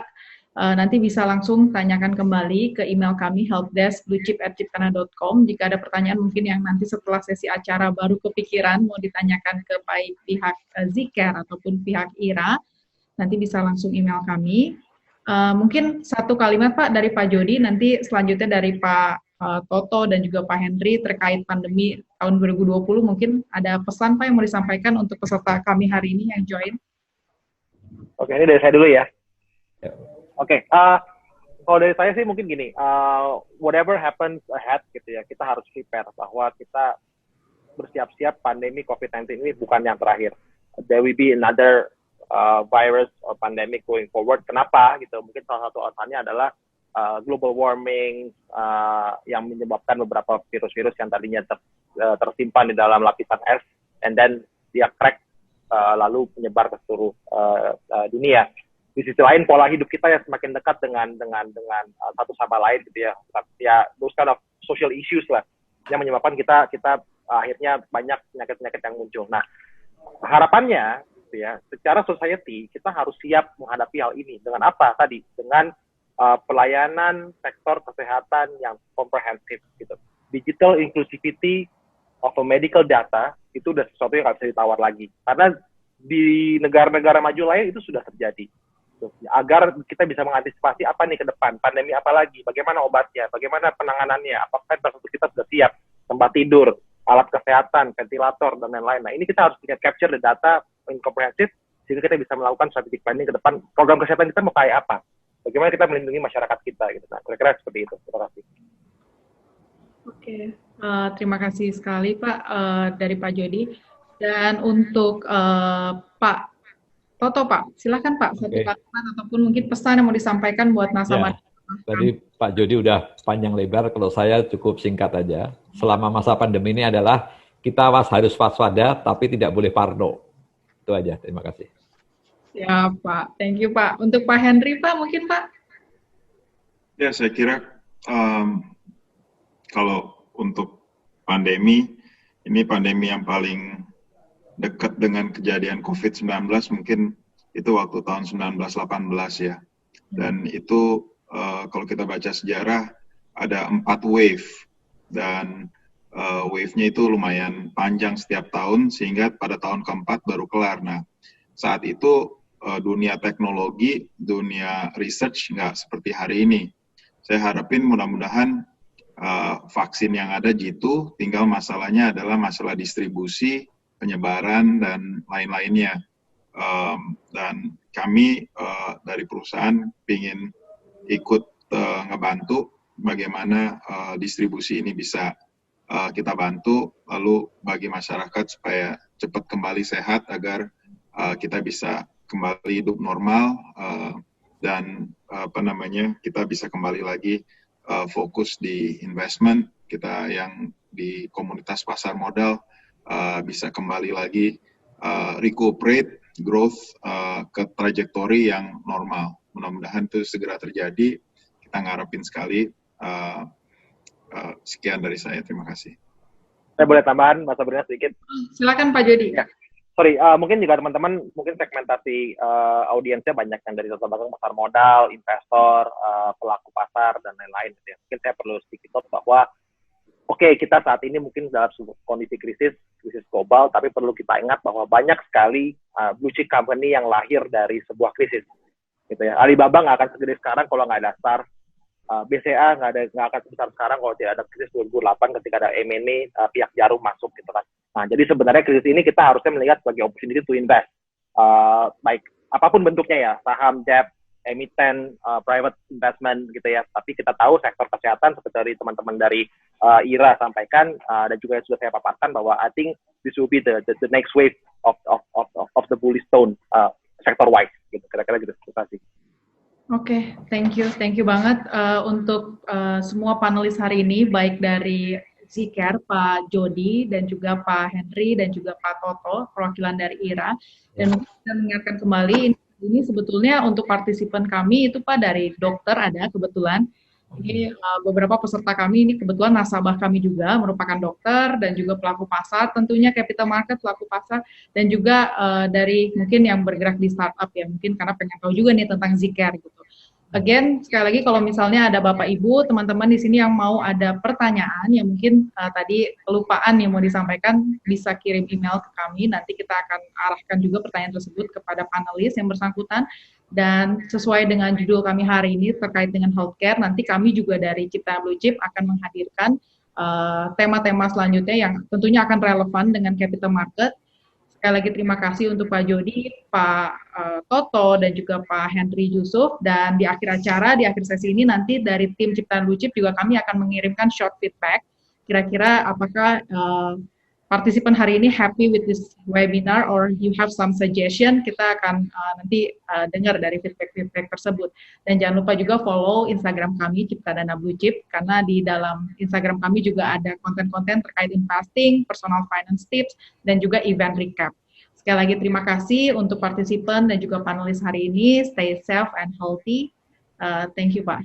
nanti bisa langsung tanyakan kembali ke email kami helpdesk.bluechip@ciptana.com jika ada pertanyaan mungkin yang nanti setelah sesi acara baru kepikiran mau ditanyakan ke baik pihak Zcare ataupun pihak IRA, nanti bisa langsung email kami. Mungkin satu kalimat Pak dari Pak Jody, nanti selanjutnya dari Pak Toto dan juga Pak Henry terkait pandemi tahun 2020, mungkin ada pesan Pak yang mau disampaikan untuk peserta kami hari ini yang join? Oke, ini dari saya dulu ya. Ya. Oke, kalau dari saya sih mungkin gini, whatever happens ahead gitu ya, kita harus prepare bahwa kita bersiap-siap pandemi COVID-19 ini bukan yang terakhir. There will be another virus or pandemic going forward. Kenapa gitu? Mungkin salah satu alasannya adalah global warming yang menyebabkan beberapa virus-virus yang tadinya tersimpan di dalam lapisan es, and then dia crack lalu menyebar ke seluruh dunia. Di sisi lain pola hidup kita yang semakin dekat dengan satu sama lain gitu ya. Ya those kind of social issues lah yang menyebabkan kita akhirnya banyak penyakit-penyakit yang muncul. Nah, harapannya gitu ya, secara society kita harus siap menghadapi hal ini dengan apa tadi? Dengan pelayanan sektor kesehatan yang komprehensif gitu. Digital inclusivity of a medical data itu udah sesuatu yang nggak bisa ditawar lagi. Karena di negara-negara maju lain itu sudah terjadi. Agar kita bisa mengantisipasi apa nih ke depan, pandemi apa lagi, bagaimana obatnya, bagaimana penanganannya, apakah infrastruktur kita sudah siap, tempat tidur, alat kesehatan, ventilator, dan lain-lain. Nah, ini kita harus punya capture the data in comprehensive, sehingga kita bisa melakukan strategic planning ke depan, program kesehatan kita mau kayak apa, bagaimana kita melindungi masyarakat kita, gitu. Nah, kira-kira seperti itu. Terima kasih. Oke, terima kasih sekali Pak dari Pak Jody. Dan untuk Pak Toto, Pak, silakan Pak, satu kalimat ataupun mungkin pesan yang mau disampaikan buat nasabah. Ya, tadi Pak Jody udah panjang lebar, kalau saya cukup singkat aja. Selama masa pandemi ini adalah kita harus waspada, tapi tidak boleh parno. Itu aja, terima kasih. Ya Pak, thank you Pak. Untuk Pak Henry Pak, mungkin Pak? Ya, saya kira kalau untuk pandemi, ini pandemi yang paling dekat dengan kejadian COVID-19 mungkin itu waktu tahun 1918 ya. Dan itu kalau kita baca sejarah ada 4 wave dan wave-nya itu lumayan panjang setiap tahun sehingga pada tahun keempat baru kelar. Nah, saat itu dunia teknologi, dunia research nggak seperti hari ini. Saya harapin mudah-mudahan vaksin yang ada jitu, tinggal masalahnya adalah masalah distribusi, penyebaran, dan lain-lainnya. Dan kami dari perusahaan ingin ikut ngebantu bagaimana distribusi ini bisa kita bantu, lalu bagi masyarakat supaya cepat kembali sehat agar kita bisa kembali hidup normal dan kita bisa kembali lagi fokus di investment kita yang di komunitas pasar modal. Bisa kembali lagi recuperate growth ke trajektori yang normal. Mudah-mudahan itu segera terjadi. Kita ngarepin sekali. Sekian dari saya. Terima kasih. Saya boleh tambahan, Mas Sabrina, sedikit? Silakan Pak Jody. Ya. Sorry, mungkin juga teman-teman mungkin segmentasi audiensnya banyak yang dari latar belakang pasar modal, investor, pelaku pasar, dan lain-lain. Mungkin saya perlu sedikit note bahwa oke, kita saat ini mungkin dalam kondisi krisis global, tapi perlu kita ingat bahwa banyak sekali blue chip company yang lahir dari sebuah krisis. Gitu ya. Alibaba nggak akan segede sekarang kalau nggak ada STAR. BCA nggak akan sebesar sekarang kalau tidak ada krisis 2008 ketika ada M&A pihak Jarum masuk gitu kan. Nah, jadi sebenarnya krisis ini kita harusnya melihat sebagai opportunity to invest. Baik apapun bentuknya ya, saham, debt, emiten, private investment gitu ya. Tapi kita tahu sektor kesehatan seperti dari teman-teman dari IRA sampaikan dan juga sudah saya paparkan bahwa I think this will be the next wave of the bullish tone sector wise gitu. Kira-kira gitu. Terima kasih. Oke, thank you banget untuk semua panelis hari ini, baik dari Zcare, Pak Jody, dan juga Pak Henry, dan juga Pak Toto, perwakilan dari IRA. Dan mungkin kita mengingatkan kembali, ini sebetulnya untuk partisipan kami itu Pak dari dokter ada kebetulan. Ini beberapa peserta kami ini kebetulan nasabah kami juga merupakan dokter dan juga pelaku pasar, tentunya capital market, pelaku pasar, dan juga dari mungkin yang bergerak di startup ya, mungkin karena pengen tahu juga nih tentang Zcare gitu. Again, sekali lagi kalau misalnya ada Bapak Ibu, teman-teman di sini yang mau ada pertanyaan yang mungkin tadi kelupaan yang mau disampaikan, bisa kirim email ke kami, nanti kita akan arahkan juga pertanyaan tersebut kepada panelis yang bersangkutan. Dan sesuai dengan judul kami hari ini terkait dengan healthcare, nanti kami juga dari Cipta Blue Chip akan menghadirkan tema-tema selanjutnya yang tentunya akan relevan dengan capital market. Sekali lagi terima kasih untuk Pak Jody, Pak Toto, dan juga Pak Henry Yusuf. Dan di akhir acara, di akhir sesi ini nanti dari tim Cipta Blue Chip juga kami akan mengirimkan short feedback. Kira-kira apakah partisipan hari ini happy with this webinar or you have some suggestion, kita akan nanti dengar dari feedback tersebut. Dan jangan lupa juga follow Instagram kami, Cipta Dana Blue Chip, karena di dalam Instagram kami juga ada konten-konten terkait investing, personal finance tips, dan juga event recap. Sekali lagi terima kasih untuk partisipan dan juga panelis hari ini. Stay safe and healthy. Thank you, Pak.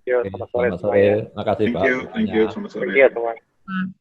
Selamat sore. Terima kasih, Pak. Thank you. Selamat sore. Thank you, teman.